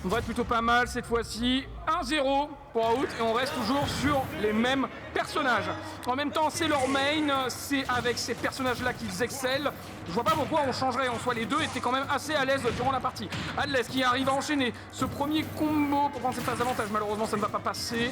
On devrait être plutôt pas mal cette fois-ci. 1-0 pour Out et on reste toujours sur les mêmes personnages. En même temps, c'est leur main, c'est avec ces personnages-là qu'ils excellent. Je vois pas pourquoi on changerait en soi. Les deux étaient quand même assez à l'aise durant la partie. Adless qui arrive à enchaîner ce premier combo pour prendre cette phase d'avantage. Malheureusement, ça ne va pas passer.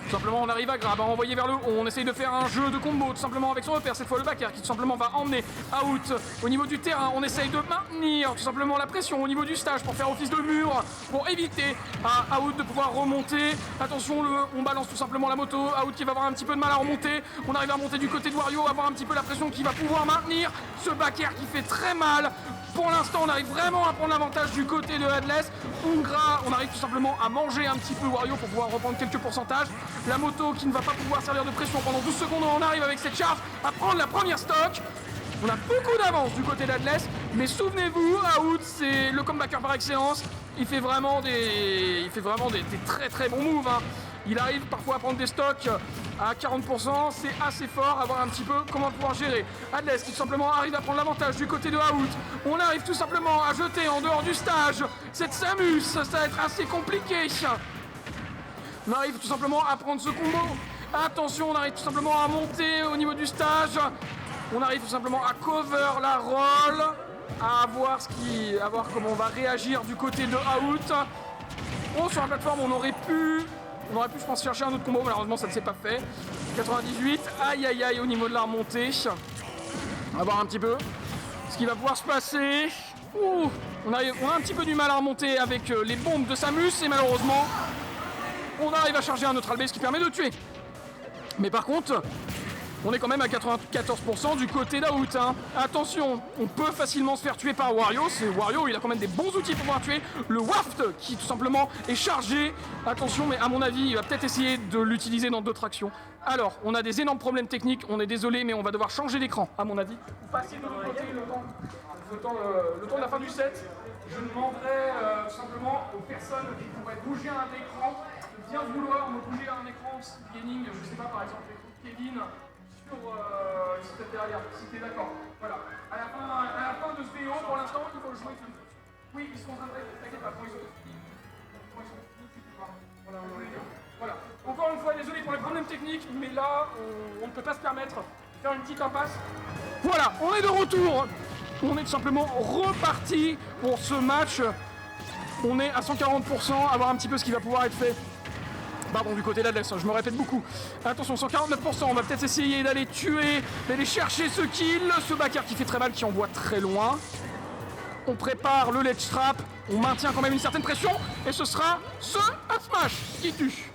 Tout simplement, on arrive à grab, à envoyer vers le haut. On essaye de faire un jeu de combo, tout simplement avec son repère. Cette fois, le back air qui tout simplement va emmener Out au niveau du terrain. On essaye de maintenir tout simplement la pression au niveau du stage pour faire office de mur, pour éviter à Out de pouvoir remonter. Attention, on balance tout simplement la moto. Out qui va avoir un petit peu de mal à remonter. On arrive à remonter du côté de Wario, avoir un petit peu la pression qui va pouvoir maintenir ce back air qui fait très mal. Pour l'instant, on arrive vraiment à prendre l'avantage du côté de Adless. On arrive tout simplement à manger un petit peu Wario pour pouvoir reprendre quelques pourcentages. La moto qui ne va pas pouvoir servir de pression pendant 12 secondes. On arrive avec cette charge à prendre la première stock. On a beaucoup d'avance du côté d'Adless. Mais souvenez-vous, Out, c'est le comebacker par excellence. Il fait vraiment des très très bons moves, hein. Il arrive parfois à prendre des stocks À 40%, c'est assez fort à voir un petit peu comment pouvoir gérer. Adless qui tout simplement arrive à prendre l'avantage du côté de Out. On arrive tout simplement à jeter en dehors du stage cette Samus, ça va être assez compliqué. On arrive tout simplement à prendre ce combo. Attention, on arrive tout simplement à monter au niveau du stage. On arrive tout simplement à cover la roll, à voir comment on va réagir du côté de Out. Oh, sur la plateforme, on aurait pu, je pense, chercher un autre combo. Malheureusement, ça ne s'est pas fait. 98, aïe aïe aïe au niveau de la remontée. On va voir un petit peu ce qui va pouvoir se passer. Ouh, on a un petit peu du mal à remonter avec les bombes de Samus et malheureusement, on arrive à charger un neutral base qui permet de tuer. Mais par contre, on est quand même à 94% du côté d'Out. Hein. Attention, on peut facilement se faire tuer par Wario. Wario, il a quand même des bons outils pour pouvoir tuer. Le Waft qui tout simplement est chargé. Attention, mais à mon avis, il va peut-être essayer de l'utiliser dans d'autres actions. Alors, on a des énormes problèmes techniques. On est désolé, mais on va devoir changer d'écran, à mon avis. Passer de l'autre côté le temps de la fin du set. Je demanderai tout simplement aux personnes qui pourraient bouger à un écran de bien vouloir me bouger à un écran gaming. Je sais pas, par exemple, Kevin. Si t'es derrière, si t'es d'accord. Voilà. À la fin de ce vidéo, pour l'instant, il faut le jouer tout de suite. Oui, ils sont en train de t'inquiète pas, quand ils sont finis. Voilà. Encore une fois, désolé pour les problèmes techniques, mais là, on ne peut pas se permettre de faire une petite impasse. Voilà, on est de retour. On est tout simplement reparti pour ce match. On est à 140%, à voir un petit peu ce qui va pouvoir être fait. Pardon, du côté d'Adless, je me répète beaucoup. Attention, 149%, on va peut-être essayer d'aller tuer, d'aller chercher ce kill. Ce backer qui fait très mal, qui envoie très loin. On prépare le ledge trap, on maintient quand même une certaine pression. Et ce sera ce up smash qui tue.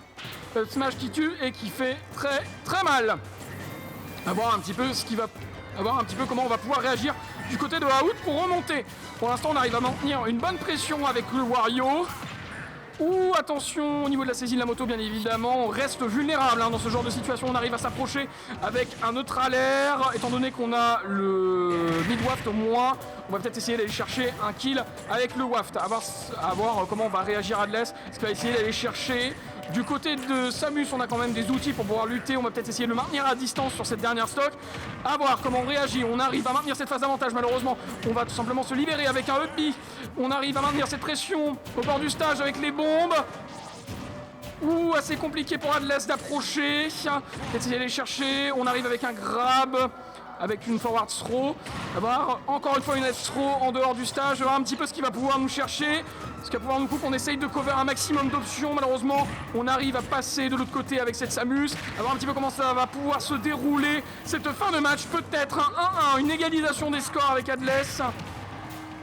Up smash qui tue et qui fait très très mal. À voir un petit peu comment on va pouvoir réagir du côté de Out pour remonter. Pour l'instant, on arrive à maintenir une bonne pression avec le Wario. Ouh, attention, au niveau de la saisie de la moto, bien évidemment, on reste vulnérable dans ce genre de situation. On arrive à s'approcher avec un neutral air. Étant donné qu'on a le mid-waft au moins, on va peut-être essayer d'aller chercher un kill avec le waft. À voir comment on va réagir Adless. Est-ce qu'il va essayer d'aller chercher? Du côté de Samus, on a quand même des outils pour pouvoir lutter. On va peut-être essayer de le maintenir à distance sur cette dernière stock. À voir comment on réagit. On arrive à maintenir cette phase d'avantage. Malheureusement, on va tout simplement se libérer avec un up B. On arrive à maintenir cette pression au bord du stage avec les bombes. Ouh, assez compliqué pour Adless d'approcher. Peut-être essayer d'aller chercher. On arrive avec un grab, avec une forward throw. Avoir encore une fois une left throw en dehors du stage. Voir un petit peu ce qui va pouvoir nous chercher. Ce qui va pouvoir nous couper. On essaye de cover un maximum d'options. Malheureusement, on arrive à passer de l'autre côté avec cette Samus. À voir un petit peu comment ça va pouvoir se dérouler. Cette fin de match, peut-être un 1-1, une égalisation des scores avec Adless.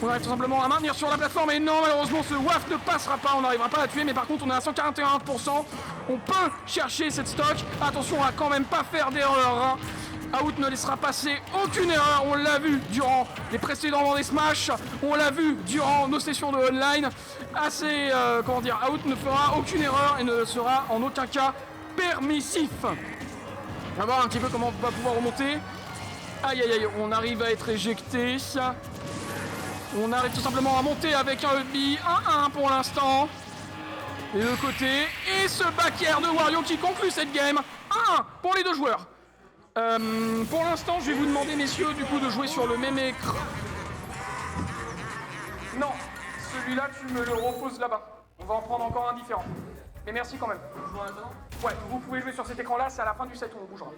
On arrive tout simplement à maintenir sur la plateforme. Et non, malheureusement, ce waft ne passera pas. On n'arrivera pas à la tuer. Mais par contre, on est à 141%. On peut chercher cette stock. Attention à quand même pas faire d'erreur. Out ne laissera passer aucune erreur, on l'a vu durant les précédents des Smash, on l'a vu durant nos sessions de online. Out ne fera aucune erreur et ne sera en aucun cas permissif. On va voir un petit peu comment on va pouvoir remonter. Aïe aïe aïe, on arrive à être éjecté. On arrive tout simplement à monter avec un EB 1-1 pour l'instant. Et de côté, et ce back air de Wario qui conclut cette game. 1-1 pour les deux joueurs. Pour l'instant, je vais vous demander, messieurs, du coup, de jouer sur le même écran. Non, celui-là, tu me le reposes là-bas. On va en prendre encore un différent. Mais merci quand même. Ouais, vous pouvez jouer sur cet écran-là, c'est à la fin du set où on bougera.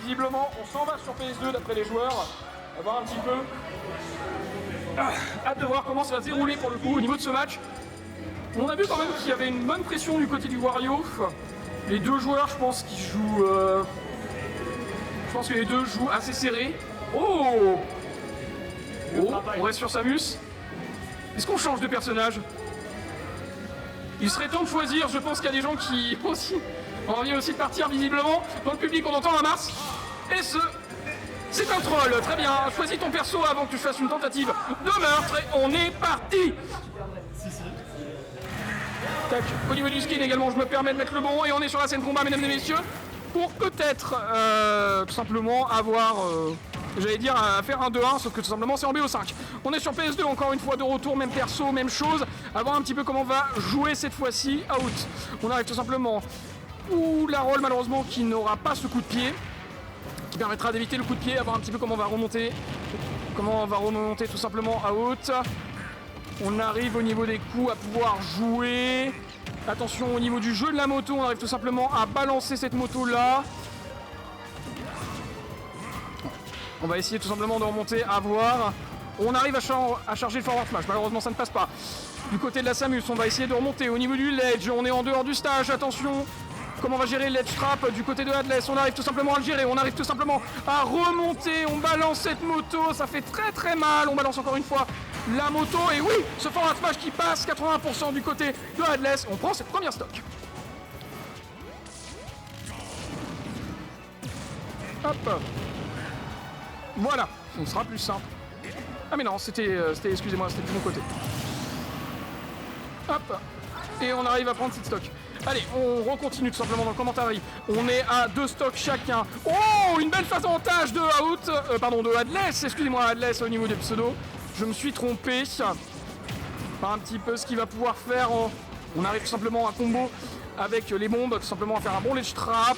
Visiblement, on s'en va sur PS2 d'après les joueurs. On va voir un petit peu. Hâte de voir comment ça va se dérouler pour le coup au niveau de ce match. On a vu quand même qu'il y avait une bonne pression du côté du Wario. Les deux joueurs, je pense qu'ils jouent... Je pense que les deux jouent assez serré. Oh, on reste sur Samus. Est-ce qu'on change de personnage? Il serait temps de choisir. Je pense qu'il y a des gens qui aussi ont envie aussi de partir visiblement. Dans le public, on entend la masse. Et c'est un troll. Très bien. Choisis ton perso avant que tu fasses une tentative de meurtre. Et on est parti. Tac. Au niveau du skin également, je me permets de mettre le bon. Et on est sur la scène combat, mesdames et messieurs. Pour peut-être tout simplement avoir j'allais dire à faire un 2-1, sauf que tout simplement c'est en BO5. On est sur PS2 encore une fois de retour, même perso, même chose. À voir un petit peu comment on va jouer cette fois-ci. Out. On arrive tout simplement. Ouh, la roll malheureusement qui n'aura pas ce coup de pied. Qui permettra d'éviter le coup de pied, à voir un petit peu comment on va remonter. Comment on va remonter tout simplement out. On arrive au niveau des coups à pouvoir jouer. Attention au niveau du jeu de la moto, on arrive tout simplement à balancer cette moto là. On va essayer tout simplement de remonter, à voir. On arrive à charger le forward smash, malheureusement ça ne passe pas. Du côté de la Samus, on va essayer de remonter au niveau du ledge, on est en dehors du stage, attention. Comment on va gérer le ledge trap du côté de Hadless? On arrive tout simplement à le gérer, on arrive tout simplement à remonter, on balance cette moto, ça fait très très mal, on balance encore une fois la moto, et oui, ce forward smash qui passe 80% du côté de Hadless, on prend cette première stock. Hop. Voilà, on sera plus simple. Ah mais non, c'était excusez-moi, c'était de mon côté. Hop. Et on arrive à prendre cette stock. Allez, on recontinue tout simplement dans le commentaire. On est à 2 stocks chacun. Oh, une belle phase avantage de out, de Hadless, excusez-moi, Hadless au niveau des pseudos. Je me suis trompé. Pas un petit peu ce qu'il va pouvoir faire. On arrive tout simplement à combo avec les bombes, tout simplement à faire un bon ledge trap.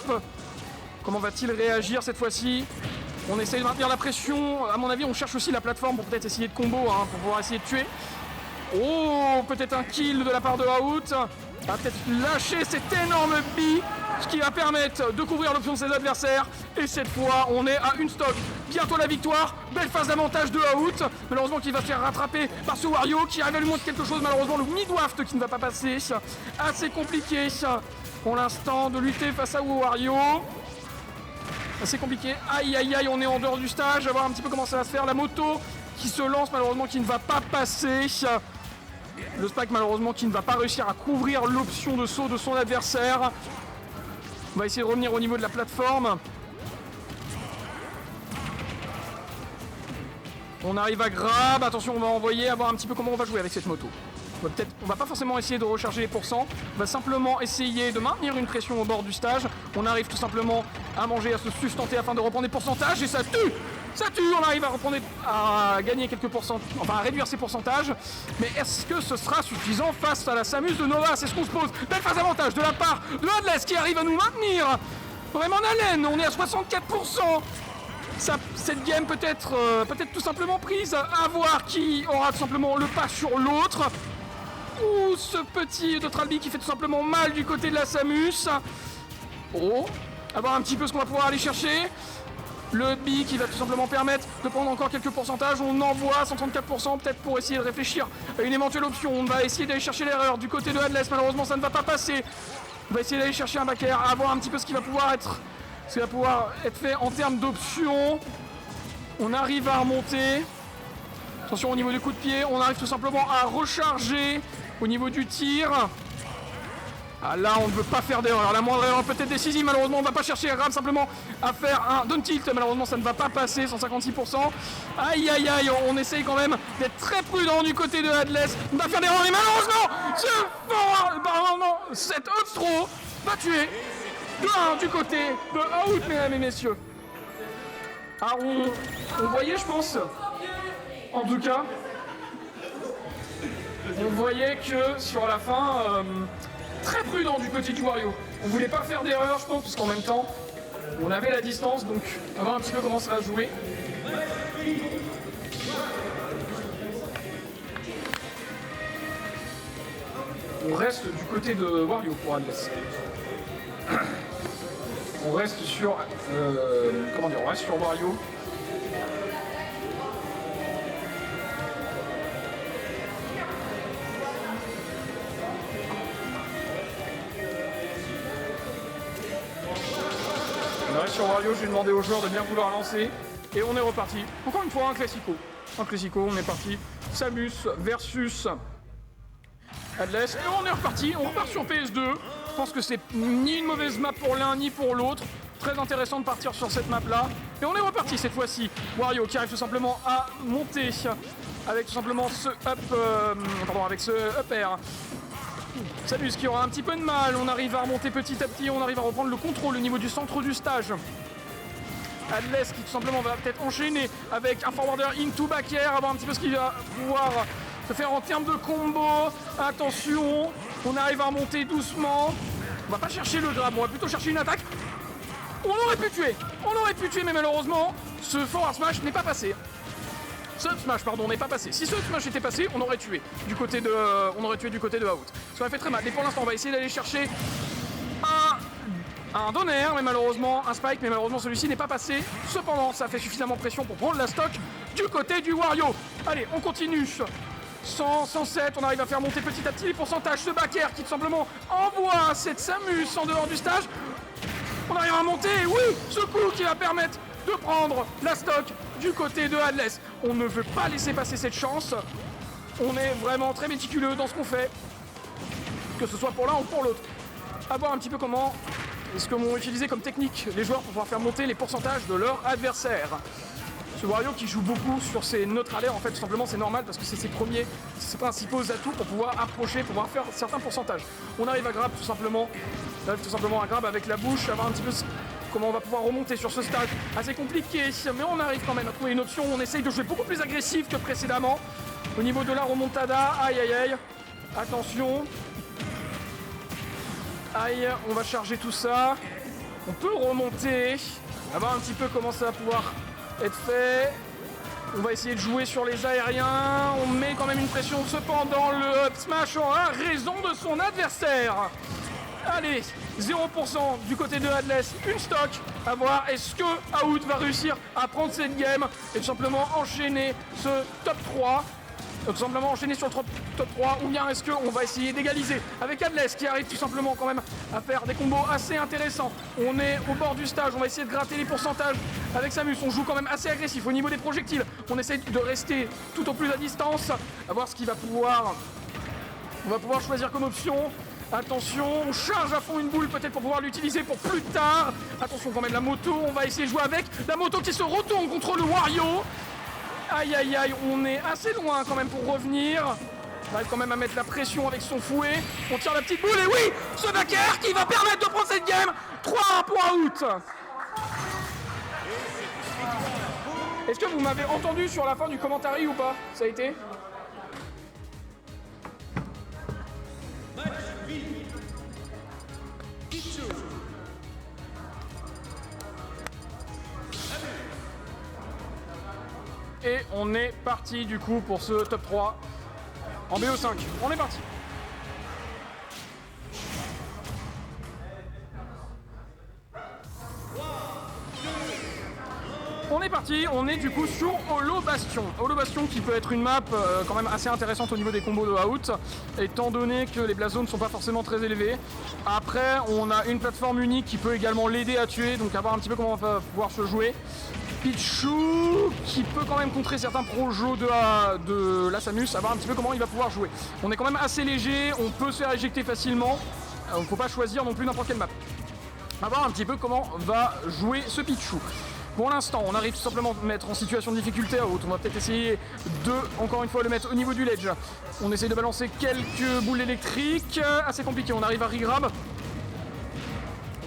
Comment va-t-il réagir cette fois-ci? On essaye de maintenir la pression. À mon avis, on cherche aussi la plateforme pour peut-être essayer de combo, pour pouvoir essayer de tuer. Oh, peut-être un kill de la part de Out. Va peut-être lâcher cet énorme B, ce qui va permettre de couvrir l'option de ses adversaires. Et cette fois, on est à une stock. Bientôt la victoire. Belle phase d'avantage de Out. Malheureusement, qui va se faire rattraper par ce Wario qui arrive à lui montrer quelque chose. Malheureusement, le mid-waft qui ne va pas passer. Assez compliqué pour l'instant de lutter face à Wario. Assez compliqué. Aïe, aïe, aïe, on est en dehors du stage. À voir un petit peu comment ça va se faire. La moto qui se lance, malheureusement, qui ne va pas passer. Le Spike malheureusement qui ne va pas réussir à couvrir l'option de saut de son adversaire. On va essayer de revenir au niveau de la plateforme. On arrive à grab, attention on va envoyer, à voir un petit peu comment on va jouer avec cette moto. On va pas forcément essayer de recharger les pourcents, on va simplement essayer de maintenir une pression au bord du stage. On arrive tout simplement à manger, à se sustenter afin de reprendre des pourcentages et ça tue. Ça tue, on arrive à gagner quelques pourcentages, enfin à réduire ses pourcentages. Mais est-ce que ce sera suffisant face à la Samus de Nova? C'est ce qu'on se pose. Belle phase avantage de la part de Hadless qui arrive à nous maintenir vraiment en haleine. On est à 64%. Cette game peut être tout simplement prise. À voir qui aura tout simplement le pas sur l'autre. Ouh, ce petit Dotralby qui fait tout simplement mal du côté de la Samus. Oh, à voir un petit peu ce qu'on va pouvoir aller chercher. Le B qui va tout simplement permettre de prendre encore quelques pourcentages. On envoie 134% peut-être pour essayer de réfléchir à une éventuelle option. On va essayer d'aller chercher l'erreur du côté de Hadless. Malheureusement, ça ne va pas passer. On va essayer d'aller chercher un back air, à voir un petit peu ce qui va pouvoir être fait en termes d'options. On arrive à remonter. Attention au niveau du coup de pied. On arrive tout simplement à recharger au niveau du tir. Ah là, on ne veut pas faire d'erreur. La moindre erreur peut être décisive. Malheureusement, on ne va pas chercher Ram simplement à faire un down tilt. Malheureusement, ça ne va pas passer. 156%. Aïe, aïe, aïe. On essaye quand même d'être très prudent du côté de Hadless. On va faire d'erreur. Mais malheureusement, cet Obstro va tuer du côté de Out, mesdames et messieurs. Ah, on voyait, je pense, en tout cas, on voyait que sur la fin... très prudent du côté du Wario. On voulait pas faire d'erreur, je pense, parce qu'en même temps, on avait la distance, donc on va voir un petit peu comment ça va jouer. On reste du côté de Wario pour Hadless. On reste sur... on reste sur Wario. Sur Wario, j'ai demandé aux joueurs de bien vouloir lancer et on est reparti. Encore une fois, un classico. Un classico, on est parti. Samus versus Hadless et on est reparti. On repart sur PS2. Je pense que c'est ni une mauvaise map pour l'un ni pour l'autre. Très intéressant de partir sur cette map là. Et on est reparti cette fois-ci. Wario qui arrive tout simplement à monter avec tout simplement ce up air. Samus qui aura un petit peu de mal, on arrive à remonter petit à petit, on arrive à reprendre le contrôle au niveau du centre du stage. Adless qui tout simplement va peut-être enchaîner avec un forwarder into back air, avoir un petit peu ce qu'il va pouvoir se faire en termes de combo. Attention, on arrive à remonter doucement. On va pas chercher le grab, on va plutôt chercher une attaque. On aurait pu tuer, mais malheureusement, ce forward smash n'est pas passé. Ce smash, pardon, n'est pas passé. Si ce smash était passé, on aurait tué du côté de out. Ça aurait fait très mal. Mais pour l'instant, on va essayer d'aller chercher un donner, mais malheureusement, un spike, mais malheureusement, celui-ci n'est pas passé. Cependant, ça fait suffisamment pression pour prendre la stock du côté du Wario. Allez, on continue. 100, 107, on arrive à faire monter petit à petit les pourcentages. Ce back air qui tout simplement envoie cette Samus en dehors du stage. On arrive à monter, oui, ce coup qui va permettre de prendre la stock du côté de Adless. On ne veut pas laisser passer cette chance. On est vraiment très méticuleux dans ce qu'on fait, que ce soit pour l'un ou pour l'autre. À voir un petit peu comment est-ce que vont utiliser comme technique les joueurs pour pouvoir faire monter les pourcentages de leur adversaire. Ce Wario qui joue beaucoup sur ses neutralaires, en fait, tout simplement, c'est normal parce que c'est ses principaux atouts pour pouvoir approcher, pour pouvoir faire certains pourcentages. On arrive à grab tout simplement à grab avec la bouche, à voir un petit peu comment on va pouvoir remonter sur ce stade. Assez compliqué, mais on arrive quand même à trouver une option. On essaye de jouer beaucoup plus agressif que précédemment. Au niveau de la remontada, aïe aïe aïe, attention. Aïe, on va charger tout ça. On peut remonter, à voir un petit peu comment ça va pouvoir être fait. On va essayer de jouer sur les aériens. On met quand même une pression. Cependant, le up smash aura raison de son adversaire. Allez, 0% du côté de Adless, une stock. À voir, est-ce que Out va réussir à prendre cette game et tout simplement enchaîner ce top 3. Tout simplement enchaîner sur le top 3, ou bien est-ce qu'on va essayer d'égaliser avec Adless qui arrive tout simplement quand même à faire des combos assez intéressants. On est au bord du stage, on va essayer de gratter les pourcentages avec Samus. On joue quand même assez agressif au niveau des projectiles. On essaie de rester tout au plus à distance, à voir ce qu'il va pouvoir. On va pouvoir choisir comme option. Attention, on charge à fond une boule peut-être pour pouvoir l'utiliser pour plus tard. Attention quand même la moto, on va essayer de jouer avec la moto qui se retourne contre le Wario. Aïe aïe aïe, on est assez loin quand même pour revenir. On arrive quand même à mettre la pression avec son fouet. On tire la petite boule et oui, ce back air qui va permettre de prendre cette game. 3-1 pour Out. Est-ce que vous m'avez entendu sur la fin du commentaire ou pas? Ça a été? Et on est parti du coup pour ce top 3 en BO5. On est parti. On est parti, on est du coup sur Holo Bastion. Holo Bastion qui peut être une map quand même assez intéressante au niveau des combos de Out, étant donné que les blast zones ne sont pas forcément très élevés. Après, on a une plateforme unique qui peut également l'aider à tuer, donc à voir un petit peu comment on va pouvoir se jouer. Pichu qui peut quand même contrer certains projos de la Samus, à voir un petit peu comment il va pouvoir jouer. On est quand même assez léger, on peut se faire éjecter facilement, il ne faut pas choisir non plus n'importe quelle map. À voir un petit peu comment va jouer ce Pichu. Pour l'instant, on arrive tout simplement à mettre en situation de difficulté à Out. On va peut-être essayer de, encore une fois, le mettre au niveau du ledge. On essaie de balancer quelques boules électriques, assez compliqué, on arrive à regrab.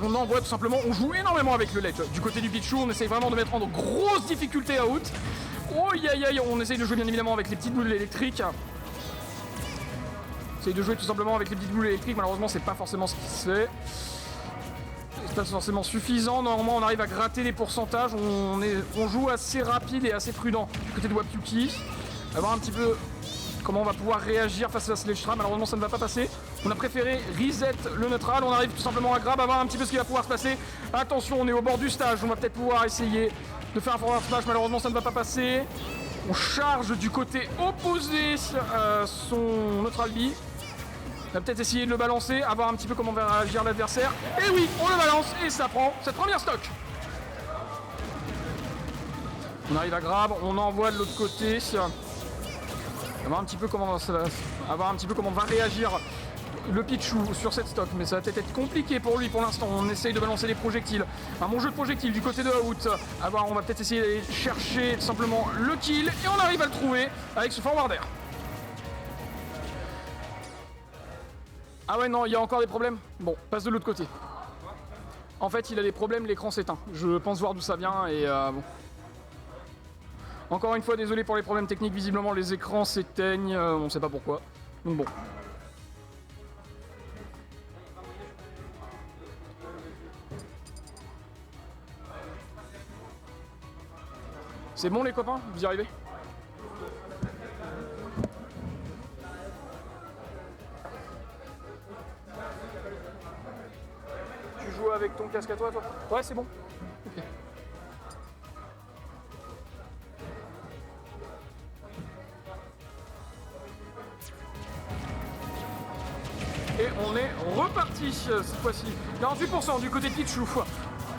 On envoie tout simplement, on joue énormément avec le ledge. Du côté du Pichu, on essaye vraiment de mettre en grosse difficulté à Out. Oh aïe aïe, on essaye de jouer bien évidemment avec les petites boules électriques. On essaye de jouer tout simplement avec les petites boules électriques, malheureusement c'est pas forcément ce qui se fait. C'est pas forcément suffisant, normalement on arrive à gratter les pourcentages, on joue assez rapide et assez prudent du côté de Wapyuki. On va voir un petit peu comment on va pouvoir réagir face à Sledgetra, malheureusement ça ne va pas passer. On a préféré reset le neutral, on arrive tout simplement à grab, à voir un petit peu ce qui va pouvoir se passer. Attention, on est au bord du stage, on va peut-être pouvoir essayer de faire un forward smash, malheureusement ça ne va pas passer. On charge du côté opposé son neutral B. On va peut-être essayer de le balancer, à voir un petit peu comment va réagir l'adversaire. Et oui, on le balance et ça prend cette première stock. On arrive à grab, on envoie de l'autre côté. On va voir un petit peu comment va réagir le Pichu sur cette stock, mais ça va peut-être être compliqué pour lui pour l'instant. On essaye de balancer des projectiles. Un bon jeu de projectiles du côté de Out. À voir, on va peut-être essayer d'aller chercher tout simplement le kill et on arrive à le trouver avec ce forwarder. Ah ouais non, il y a encore des problèmes. Bon, passe de l'autre côté. En fait, il a des problèmes, l'écran s'éteint. Je pense voir d'où ça vient et bon. Encore une fois, désolé pour les problèmes techniques, visiblement les écrans s'éteignent, on sait pas pourquoi. Donc bon. C'est bon les copains, vous y arrivez? Tu joues avec ton casque à toi? Ouais, c'est bon. Ok. Et on est reparti cette fois-ci. 48% du côté de Pichou.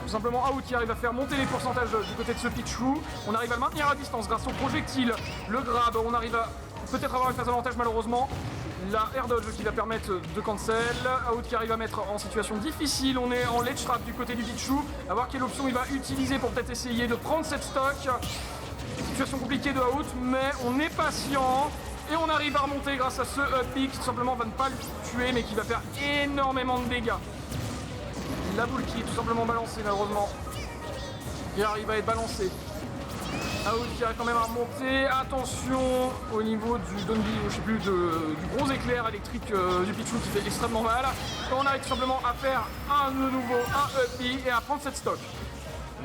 Tout simplement Out qui arrive à faire monter les pourcentages du côté de ce Pichou. On arrive à le maintenir à distance grâce au projectile, le grab. On arrive à peut-être avoir une phase d'avantage malheureusement. La air dodge qui va permettre de cancel. Out qui arrive à mettre en situation difficile. On est en ledge trap du côté du Pichou. À voir quelle option il va utiliser pour peut-être essayer de prendre cette stock. Situation compliquée de Out, mais on est patient. Et on arrive à remonter grâce à ce up B qui tout simplement va ne pas le tuer mais qui va faire énormément de dégâts. La boule qui est tout simplement balancée malheureusement. Il arrive à être balancé. Out qui arrive quand même à remonter. Attention au niveau du Donby, je sais plus, du gros éclair électrique du Pichou qui fait extrêmement mal. Et on arrive tout simplement à faire de nouveau un up B et à prendre cette stock.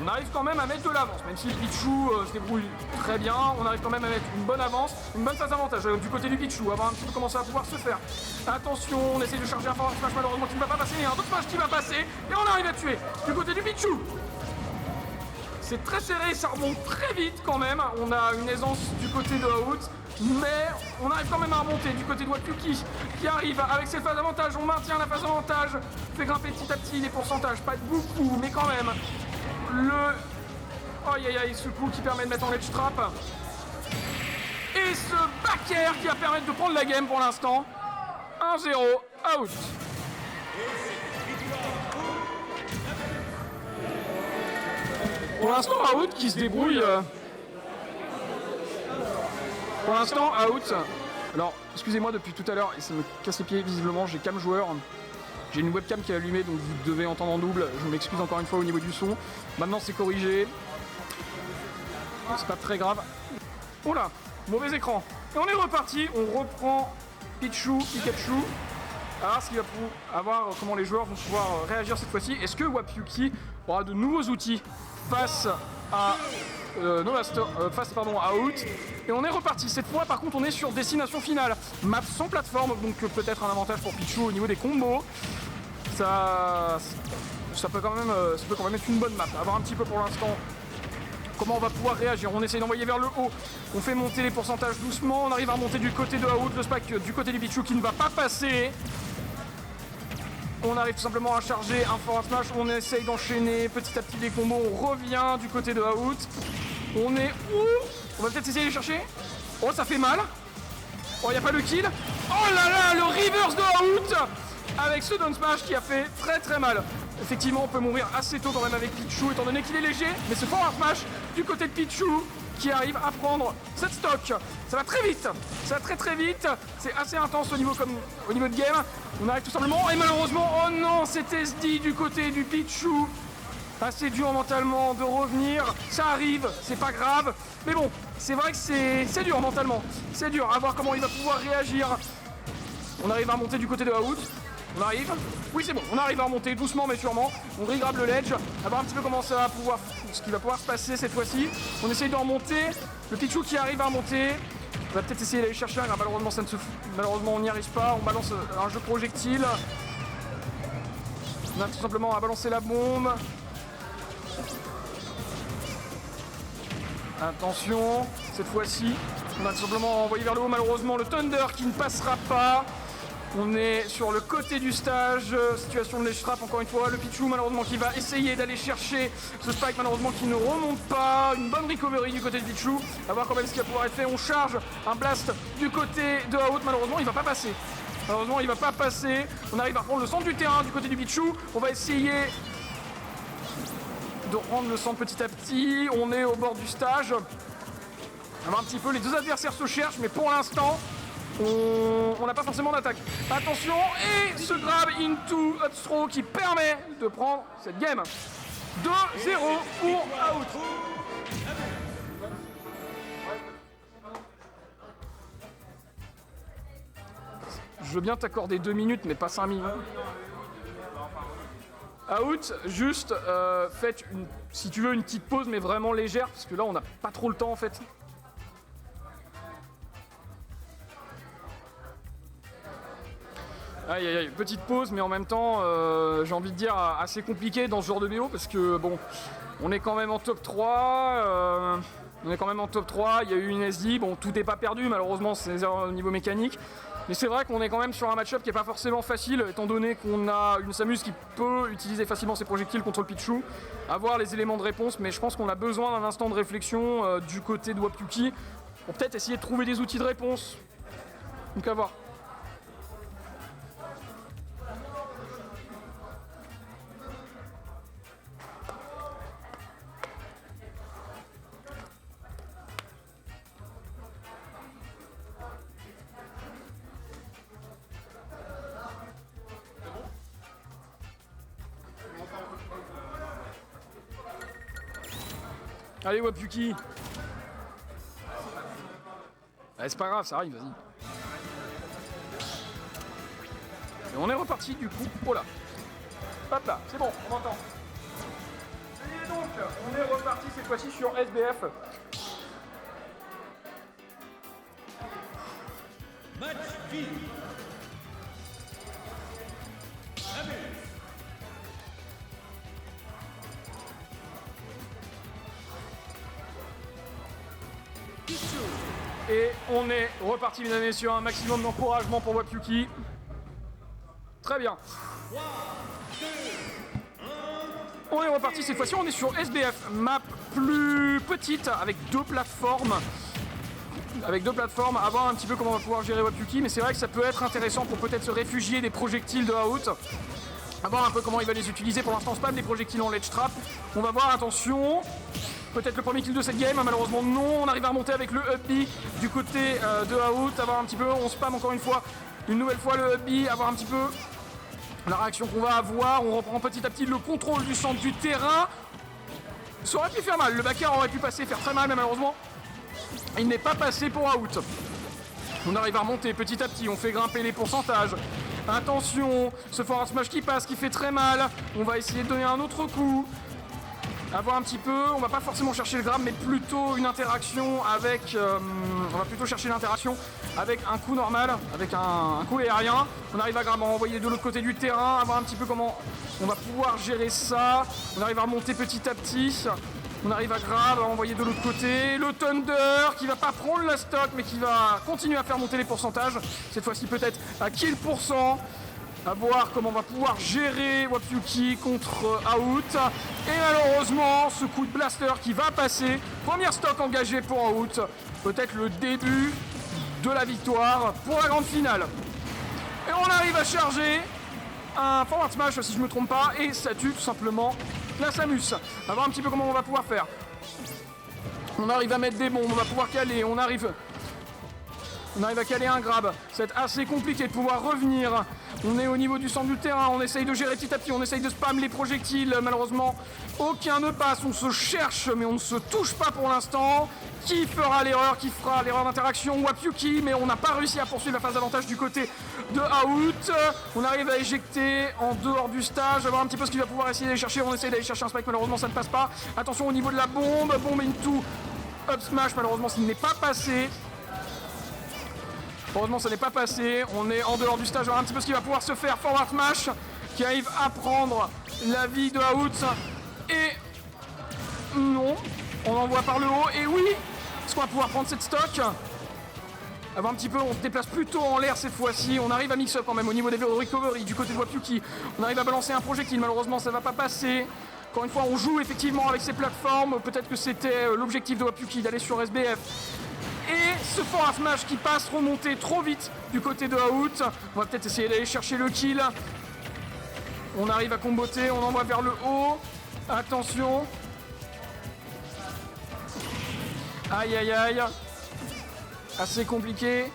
On arrive quand même à mettre de l'avance, même si le Pichou se débrouille très bien, on arrive quand même à mettre une bonne avance, une bonne phase d'avantage du côté du Pichou, à voir un petit peu comment ça va pouvoir se faire. Attention, on essaie de charger un forward smash malheureusement qui ne va pas passer, il y a un autre smash qui va passer, et on arrive à tuer du côté du Pichou. C'est très serré, ça remonte très vite quand même, on a une aisance du côté de Out, mais on arrive quand même à remonter du côté de Wapyuki qui arrive avec cette phase d'avantage, on maintient la phase d'avantage, fait grimper petit à petit les pourcentages, pas beaucoup, mais quand même. Aïe aïe aïe, ce coup qui permet de mettre en ledge trap. Et ce back air qui va permettre de prendre la game pour l'instant. 1-0, Out. Pour l'instant, Out qui se débrouille. Pour l'instant, Out. Alors, excusez-moi depuis tout à l'heure, et ça me casse les pieds visiblement, j'ai cam joueur. J'ai une webcam qui est allumée, donc vous devez entendre en double. Je m'excuse encore une fois au niveau du son. Maintenant, c'est corrigé. C'est pas très grave. Oula, mauvais écran. Et on est reparti. On reprend Pikachu. Alors, ce qu'il va avoir, comment les joueurs vont pouvoir réagir cette fois-ci. Est-ce que Wapyuki aura de nouveaux outils face à à Out. Et on est reparti. Cette fois, par contre, on est sur destination finale. Map sans plateforme, donc peut-être un avantage pour Pichou au niveau des combos. Ça peut quand même être une bonne map. À voir un petit peu pour l'instant comment on va pouvoir réagir. On essaie d'envoyer vers le haut. On fait monter les pourcentages doucement. On arrive à remonter du côté de Out. Le spike du côté du Pichou qui ne va pas passer. On arrive tout simplement à charger un forward smash. On essaye d'enchaîner petit à petit les combos. On revient du côté de Out. On est où? On va peut-être essayer de les chercher. Oh, ça fait mal. Oh, il n'y a pas le kill. Oh là là, le reverse de Out avec ce down smash qui a fait très très mal. Effectivement, on peut mourir assez tôt quand même avec Pichou étant donné qu'il est léger. Mais ce forward smash du côté de Pichou qui arrive à prendre cette stock. Ça va très vite. Ça va très très vite. C'est assez intense au niveau de game. On arrive tout simplement et malheureusement, oh non, c'est SD du côté du Pichou. Assez dur mentalement de revenir, ça arrive, c'est pas grave, mais bon, c'est vrai que c'est dur mentalement, c'est dur, à voir comment il va pouvoir réagir. On arrive à remonter du côté de Out, on arrive, oui c'est bon, on arrive à remonter doucement mais sûrement, on regrab le ledge, à voir un petit peu comment ça va pouvoir, ce qui va pouvoir se passer cette fois-ci. On essaye de remonter, le Pichou qui arrive à remonter, on va peut-être essayer d'aller chercher un, malheureusement on n'y arrive pas, on balance un jeu projectile. On a tout simplement à balancer la bombe. Attention, cette fois-ci, on a tout simplement envoyé vers le haut malheureusement le Thunder qui ne passera pas. On est sur le côté du stage, situation de ledge trap encore une fois, le Pichou malheureusement qui va essayer d'aller chercher ce spike malheureusement qui ne remonte pas, une bonne recovery du côté du Pichou, à voir quand même ce qui va pouvoir être fait, on charge un blast du côté de Out, malheureusement il va pas passer. Malheureusement il va pas passer, on arrive à reprendre le centre du terrain du côté du Pichou, on va essayer de rendre le centre petit à petit, on est au bord du stage. On va voir un petit peu, les deux adversaires se cherchent, mais pour l'instant, on n'a pas forcément d'attaque. Attention, et ce grab, into upthrow qui permet de prendre cette game. 2-0 pour Out. Je veux bien t'accorder 2 minutes, mais pas 5 minutes. Out, juste faites si tu veux une petite pause, mais vraiment légère, parce que là on n'a pas trop le temps en fait. Aïe aïe aïe, petite pause, mais en même temps, j'ai envie de dire assez compliqué dans ce genre de BO, parce que bon, on est quand même en top 3. Il y a eu une SD, bon tout n'est pas perdu, malheureusement c'est des erreurs au niveau mécanique. Mais c'est vrai qu'on est quand même sur un match-up qui n'est pas forcément facile, étant donné qu'on a une Samus qui peut utiliser facilement ses projectiles contre le Pichu, avoir les éléments de réponse, mais je pense qu'on a besoin d'un instant de réflexion du côté de Wapyuki pour peut-être essayer de trouver des outils de réponse. Donc à voir. Allez Wapyuki. Allez, c'est pas grave, ça arrive, vas-y. Et on est reparti du coup. Oh là. Hop là, c'est bon, on m'entend. Et donc, on est reparti cette fois-ci sur SBF. Match vide. Et on est reparti, mesdames et messieurs, un maximum d'encouragement pour Wapyuki. Très bien. On est reparti cette fois-ci, on est sur SBF, map plus petite avec 2 plateformes. À voir un petit peu comment on va pouvoir gérer Wapyuki, mais c'est vrai que ça peut être intéressant pour peut-être se réfugier des projectiles de Out. À voir un peu comment il va les utiliser. Pour l'instant, spam des projectiles en ledge trap. On va voir, attention. Peut-être le premier kill de cette game, malheureusement non. On arrive à remonter avec le up B du côté de Out. À voir un petit peu, on spam encore une nouvelle fois le up B. À voir un petit peu la réaction qu'on va avoir. On reprend petit à petit le contrôle du centre du terrain. Ça aurait pu faire mal, le backer aurait pu passer, faire très mal, mais malheureusement, il n'est pas passé pour Out. On arrive à remonter petit à petit, on fait grimper les pourcentages. Attention, ce forward smash qui passe, qui fait très mal. On va essayer de donner un autre coup. À voir un petit peu, on va pas forcément chercher le grab, mais plutôt une interaction avec... on va plutôt chercher l'interaction avec un coup normal, avec un coup aérien. On arrive à grab, à envoyer de l'autre côté du terrain, à voir un petit peu comment on va pouvoir gérer ça. On arrive à remonter petit à petit. On arrive à grab, à envoyer de l'autre côté. Le Thunder qui va pas prendre la stock, mais qui va continuer à faire monter les pourcentages. Cette fois-ci peut-être à kill %. À voir comment on va pouvoir gérer Wapyuki contre Out. Et malheureusement, ce coup de blaster qui va passer. Première stock engagée pour Out. Peut-être le début de la victoire pour la grande finale. Et on arrive à charger un forward smash, si je ne me trompe pas. Et ça tue tout simplement la Samus. On va voir un petit peu comment on va pouvoir faire. On arrive à mettre des bombes, on va pouvoir caler. On arrive à caler un grab. C'est assez compliqué de pouvoir revenir. On est au niveau du centre du terrain, on essaye de gérer petit à petit, on essaye de spam les projectiles. Malheureusement, aucun ne passe. On se cherche, mais on ne se touche pas pour l'instant. Qui fera l'erreur? Qui fera l'erreur d'interaction? Wapyuki, mais on n'a pas réussi à poursuivre la phase d'avantage du côté de Out. On arrive à éjecter en dehors du stage, à voir un petit peu ce qu'il va pouvoir essayer d'aller chercher. On essaye d'aller chercher un spike, malheureusement ça ne passe pas. Attention au niveau de la bombe, bombe into up smash, malheureusement ça n'est pas passé. Heureusement ça n'est pas passé, on est en dehors du stage, on va voir un petit peu ce qu'il va pouvoir se faire. Forward smash qui arrive à prendre la vie de Out. Et non, on envoie par le haut. Et oui, est-ce qu'on va pouvoir prendre cette stock? À voir un petit peu, on se déplace plutôt en l'air cette fois-ci. On arrive à mix-up quand même au niveau des recovery du côté de Wapyuki. On arrive à balancer un projectile, malheureusement ça ne va pas passer. Encore une fois, on joue effectivement avec ces plateformes. Peut-être que c'était l'objectif de Wapyuki d'aller sur SBF. Et ce forward smash qui passe remonter trop vite du côté de Out. On va peut-être essayer d'aller chercher le kill. On arrive à comboter, on envoie vers le haut. Attention. Aïe aïe aïe. Assez compliqué.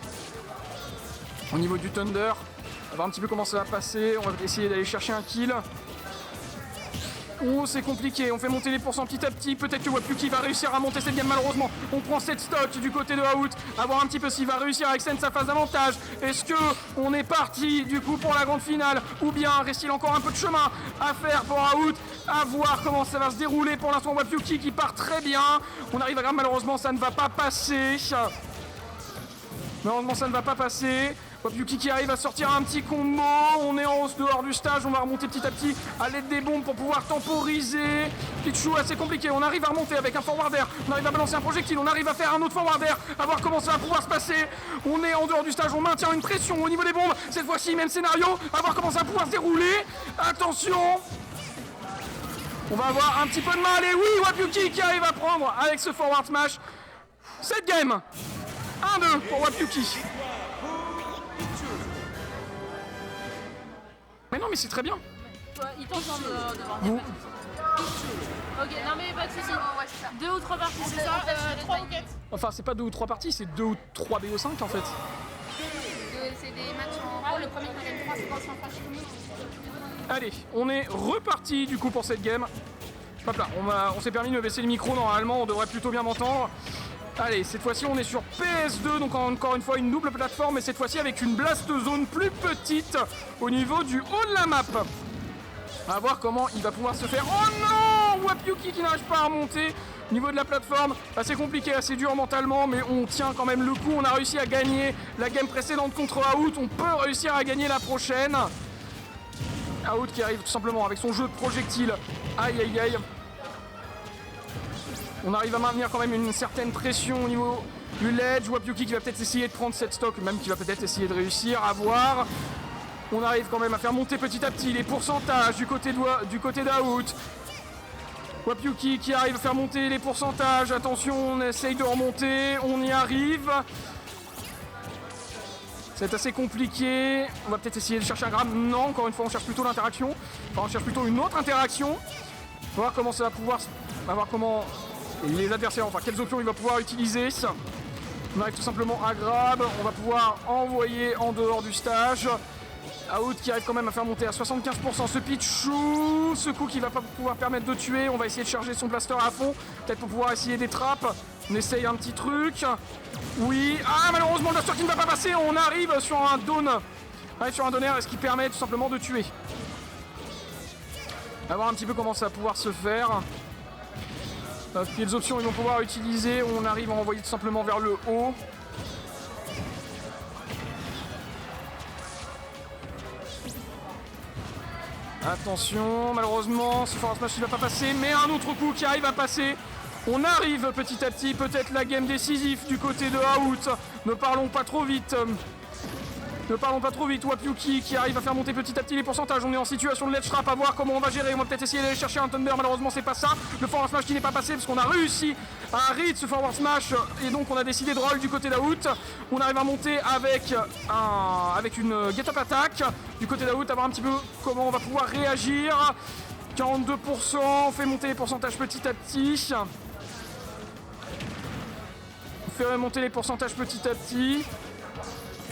Au niveau du Thunder. On va voir un petit peu comment ça va passer. On va essayer d'aller chercher un kill. Oh, c'est compliqué. On fait monter les pourcents petit à petit. Peut-être que Wapuki va réussir à monter cette game malheureusement. On prend cette stock du côté de Out. À voir un petit peu s'il va réussir à extendre sa phase d'avantage. Est-ce que on est parti du coup pour la grande finale? Ou bien reste-t-il encore un peu de chemin à faire pour Out? À voir comment ça va se dérouler. Pour l'instant, Wapuki qui part très bien. On arrive à grave, malheureusement, ça ne va pas passer. Malheureusement, ça ne va pas passer. Wapuki qui arrive à sortir un petit combo. On est en hausse dehors du stage. On va remonter petit à petit à l'aide des bombes pour pouvoir temporiser. Pichu assez compliqué. On arrive à remonter avec un forward air. On arrive à balancer un projectile. On arrive à faire un autre forward air. À voir comment ça va pouvoir se passer. On est en dehors du stage. On maintient une pression au niveau des bombes. Cette fois-ci, même scénario. À voir comment ça va pouvoir se dérouler. Attention. On va avoir un petit peu de mal. Et oui, Wapuki qui arrive à prendre avec ce forward smash cette game. 1-2 pour Wapuki. Mais non, mais c'est très bien. Il tente devant. Vous. Ok, non mais pas de soucis. Ouais, c'est ça. 2 ou 3 parties, c'est ça 3 ou 4. Enfin, c'est pas 2 ou 3 parties, c'est 2 ou 3 BO5 en fait. C'est des matchs en. Le premier qui gagne 3, c'est pas en franchise. Allez, on est reparti du coup pour cette game. Hop là, on s'est permis de baisser le micro, normalement on devrait plutôt bien m'entendre. Allez, cette fois-ci on est sur PS2, donc encore une fois une double plateforme, mais cette fois-ci avec une blast zone plus petite au niveau du haut de la map. On va voir comment il va pouvoir se faire. Oh non, Wapuki qui n'arrive pas à remonter. Au niveau de la plateforme, assez compliqué, assez dur mentalement, mais on tient quand même le coup. On a réussi à gagner la game précédente contre Out, on peut réussir à gagner la prochaine. Out qui arrive tout simplement avec son jeu de projectiles. Aïe aïe aïe. On arrive à maintenir quand même une certaine pression au niveau du ledge. Wapuki qui va peut-être essayer de prendre cette stock, même qui va peut-être essayer de réussir à voir. On arrive quand même à faire monter petit à petit les pourcentages du côté d'Out. Wapuki qui arrive à faire monter les pourcentages. Attention, on essaye de remonter, on y arrive. C'est assez compliqué. On va peut-être essayer de chercher un grab. Non, encore une fois, on cherche plutôt l'interaction. Enfin, on cherche plutôt une autre interaction. On va voir comment ça va pouvoir... On va voir comment les adversaires, enfin, quelles options il va pouvoir utiliser. On arrive tout simplement à grab. On va pouvoir envoyer en dehors du stage. Out qui arrive quand même à faire monter à 75% ce Pichu. Ce coup qui va pas pouvoir permettre de tuer. On va essayer de charger son blaster à fond. Peut-être pour pouvoir essayer des trappes. On essaye un petit truc. Oui. Ah, malheureusement, le blaster qui ne va pas passer. On arrive sur un down. On arrive sur un donner, ce qui permet tout simplement de tuer. On va voir un petit peu comment ça va pouvoir se faire. Quelles options ils vont pouvoir utiliser. On arrive à envoyer tout simplement vers le haut. Attention, malheureusement, ce forward smash il va pas passer, mais un autre coup qui arrive à passer. On arrive petit à petit, peut-être la game décisive du côté de Out. Ne parlons pas trop vite. Ne parlons pas trop vite. Wapuki qui arrive à faire monter petit à petit les pourcentages. On est en situation de ledge trap, à voir comment on va gérer. On va peut-être essayer d'aller chercher un Thunder. Malheureusement, c'est pas ça. Le forward smash qui n'est pas passé parce qu'on a réussi à read ce forward smash. Et donc, on a décidé de roll du côté d'Out. On arrive à monter avec une get up attack du côté d'Out. À voir un petit peu comment on va pouvoir réagir. 42%. On fait monter les pourcentages petit à petit. On fait monter les pourcentages petit à petit.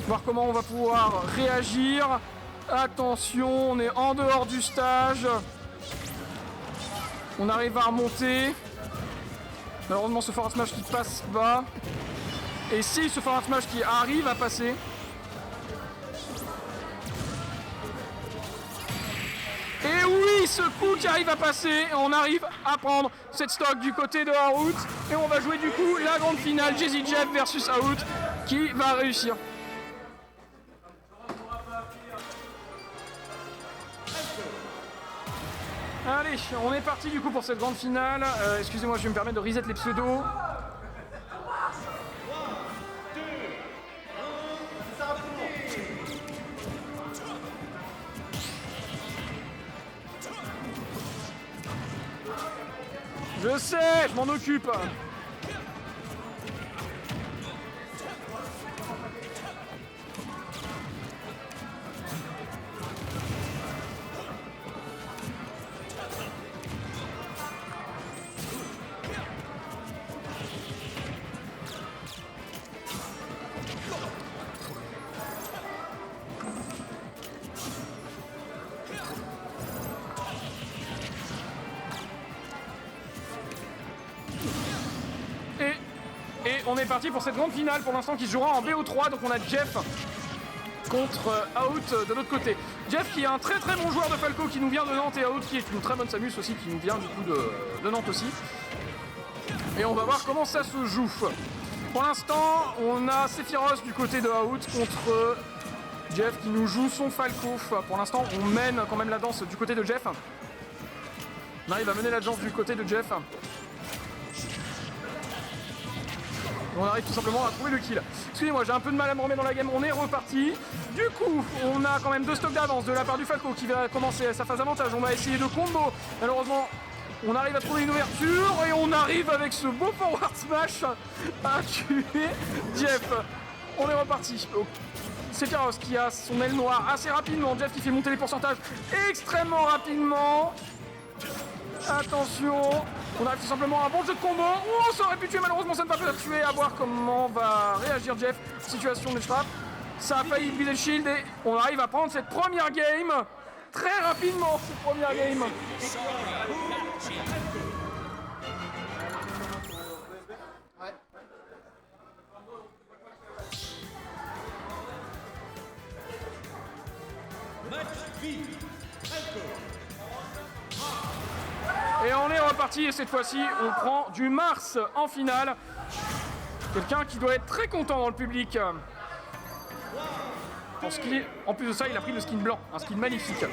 Voir comment on va pouvoir réagir. Attention, on est en dehors du stage. On arrive à remonter. Malheureusement, ce forward smash qui passe pas. Et si ce forward smash qui arrive à passer. Et oui, ce coup qui arrive à passer. On arrive à prendre cette stock du côté de Out. Et on va jouer du coup la grande finale. Jazzy Jeff versus Out. Qui va réussir. Allez, on est parti du coup pour cette grande finale. Excusez-moi, je vais me permettre de reset les pseudos. Je sais, je m'en occupe. on est parti pour cette grande finale pour l'instant qui se jouera en BO3. Donc on a Jeff contre Out de l'autre côté. Jeff qui est un très très bon joueur de Falco qui nous vient de Nantes et Out qui est une très bonne Samus aussi qui nous vient du coup de Nantes aussi. Et on va voir comment ça se joue. Pour l'instant, on a Sephiroth du côté de Out contre Jeff qui nous joue son Falco. Pour l'instant, on mène quand même la danse du côté de Jeff. On arrive à mener la danse du côté de Jeff. On arrive tout simplement à trouver le kill. Excusez-moi, j'ai un peu de mal à me remettre dans la game, on est reparti. Du coup, on a quand même 2 stocks d'avance de la part du Falco qui va commencer sa phase avantage. On va essayer de combo. Malheureusement, on arrive à trouver une ouverture et on arrive avec ce beau forward smash à tuer Jeff. On est reparti. Sephiroth qui a son aile noire assez rapidement. Jeff qui fait monter les pourcentages extrêmement rapidement. Attention, on arrive tout simplement à un bon jeu de combo. Oh, ça aurait pu tuer, malheureusement ça ne va pas tuer. À voir comment va réagir Jeff. Situation de trap. Ça a failli briser le shield et on arrive à prendre cette première game très rapidement. Cette première game. Et on est reparti et cette fois-ci on prend du Mars en finale. Quelqu'un qui doit être très content dans le public. En plus de ça, il a pris le skin blanc, un skin magnifique.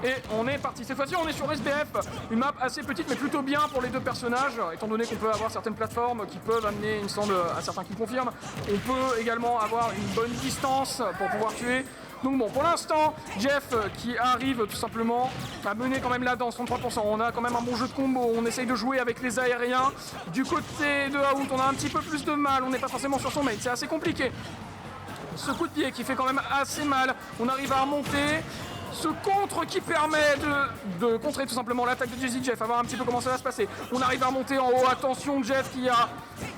Et on est parti. Cette fois-ci, on est sur SBF, une map assez petite mais plutôt bien pour les deux personnages, étant donné qu'on peut avoir certaines plateformes qui peuvent amener, il me semble, à certains qui confirment. On peut également avoir une bonne distance pour pouvoir tuer. Donc bon, pour l'instant, Jeff qui arrive tout simplement à mener quand même la danse, 33%. On a quand même un bon jeu de combo, on essaye de jouer avec les aériens. Du côté de Out, on a un petit peu plus de mal, on n'est pas forcément sur son mate, c'est assez compliqué. Ce coup de pied qui fait quand même assez mal, on arrive à remonter. Ce contre qui permet de contrer tout simplement l'attaque de Jazzy Jeff, à voir un petit peu comment ça va se passer. On arrive à remonter en haut, attention Jeff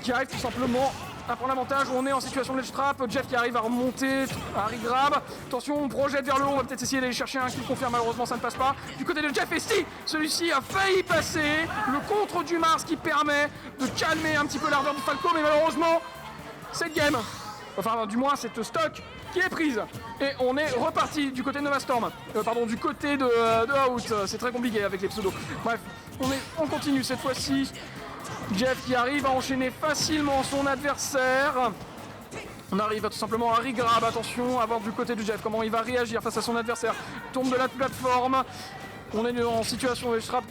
qui arrive tout simplement à prendre l'avantage. On est en situation de ledge trap, Jeff qui arrive à remonter, à regrab. Attention, on projette vers le haut, on va peut-être essayer d'aller chercher un kill confirme, malheureusement ça ne passe pas. Du côté de Jeff, et si, celui-ci a failli passer. Le contre du Mars qui permet de calmer un petit peu l'ardeur du Falco, mais malheureusement, cette game, enfin du moins cette stock, qui est prise. Et on est reparti du côté de Novastorm. Du côté de Out. C'est très compliqué avec les pseudos. Bref, on continue cette fois-ci. Jeff qui arrive à enchaîner facilement son adversaire. On arrive tout simplement à regrab. Attention à voir du côté de Jeff comment il va réagir face à son adversaire. Tombe de la plateforme. On est en situation de strap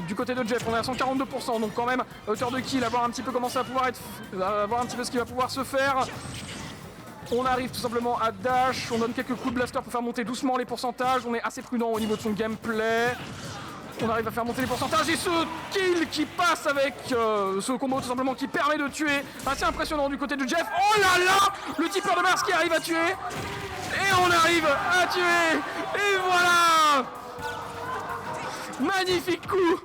du côté de Jeff, on est à 142%, donc quand même à hauteur de kill, à voir un petit peu comment ça va pouvoir être, à voir un petit peu ce qui va pouvoir se faire. On arrive tout simplement à dash, on donne quelques coups de blaster pour faire monter doucement les pourcentages, on est assez prudent au niveau de son gameplay. On arrive à faire monter les pourcentages et ce kill qui passe avec ce combo tout simplement qui permet de tuer, assez impressionnant du côté de Jeff. Oh là là, le tipeur de Mars qui arrive à tuer et on arrive à tuer et voilà. Magnifique coup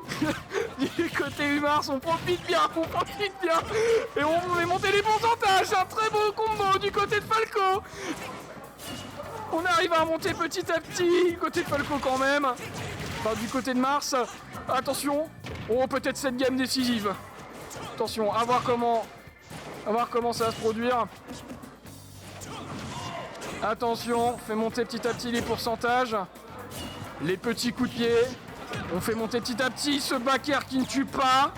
du côté Mars, on profite bien et on fait monter les pourcentages, un très beau combo du côté de Falco. On arrive à monter petit à petit du côté de Falco quand même, enfin du côté de Mars. Attention, oh peut-être cette game décisive. Attention, à voir comment ça va se produire. Attention, on fait monter petit à petit les pourcentages, les petits coups de pied. On fait monter petit à petit ce back air qui ne tue pas.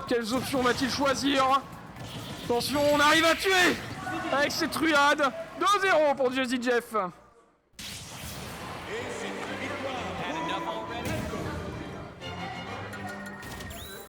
Quelles options va-t-il choisir? Attention, on arrive à tuer avec cette truade. 2-0 pour Jazzy Jeff.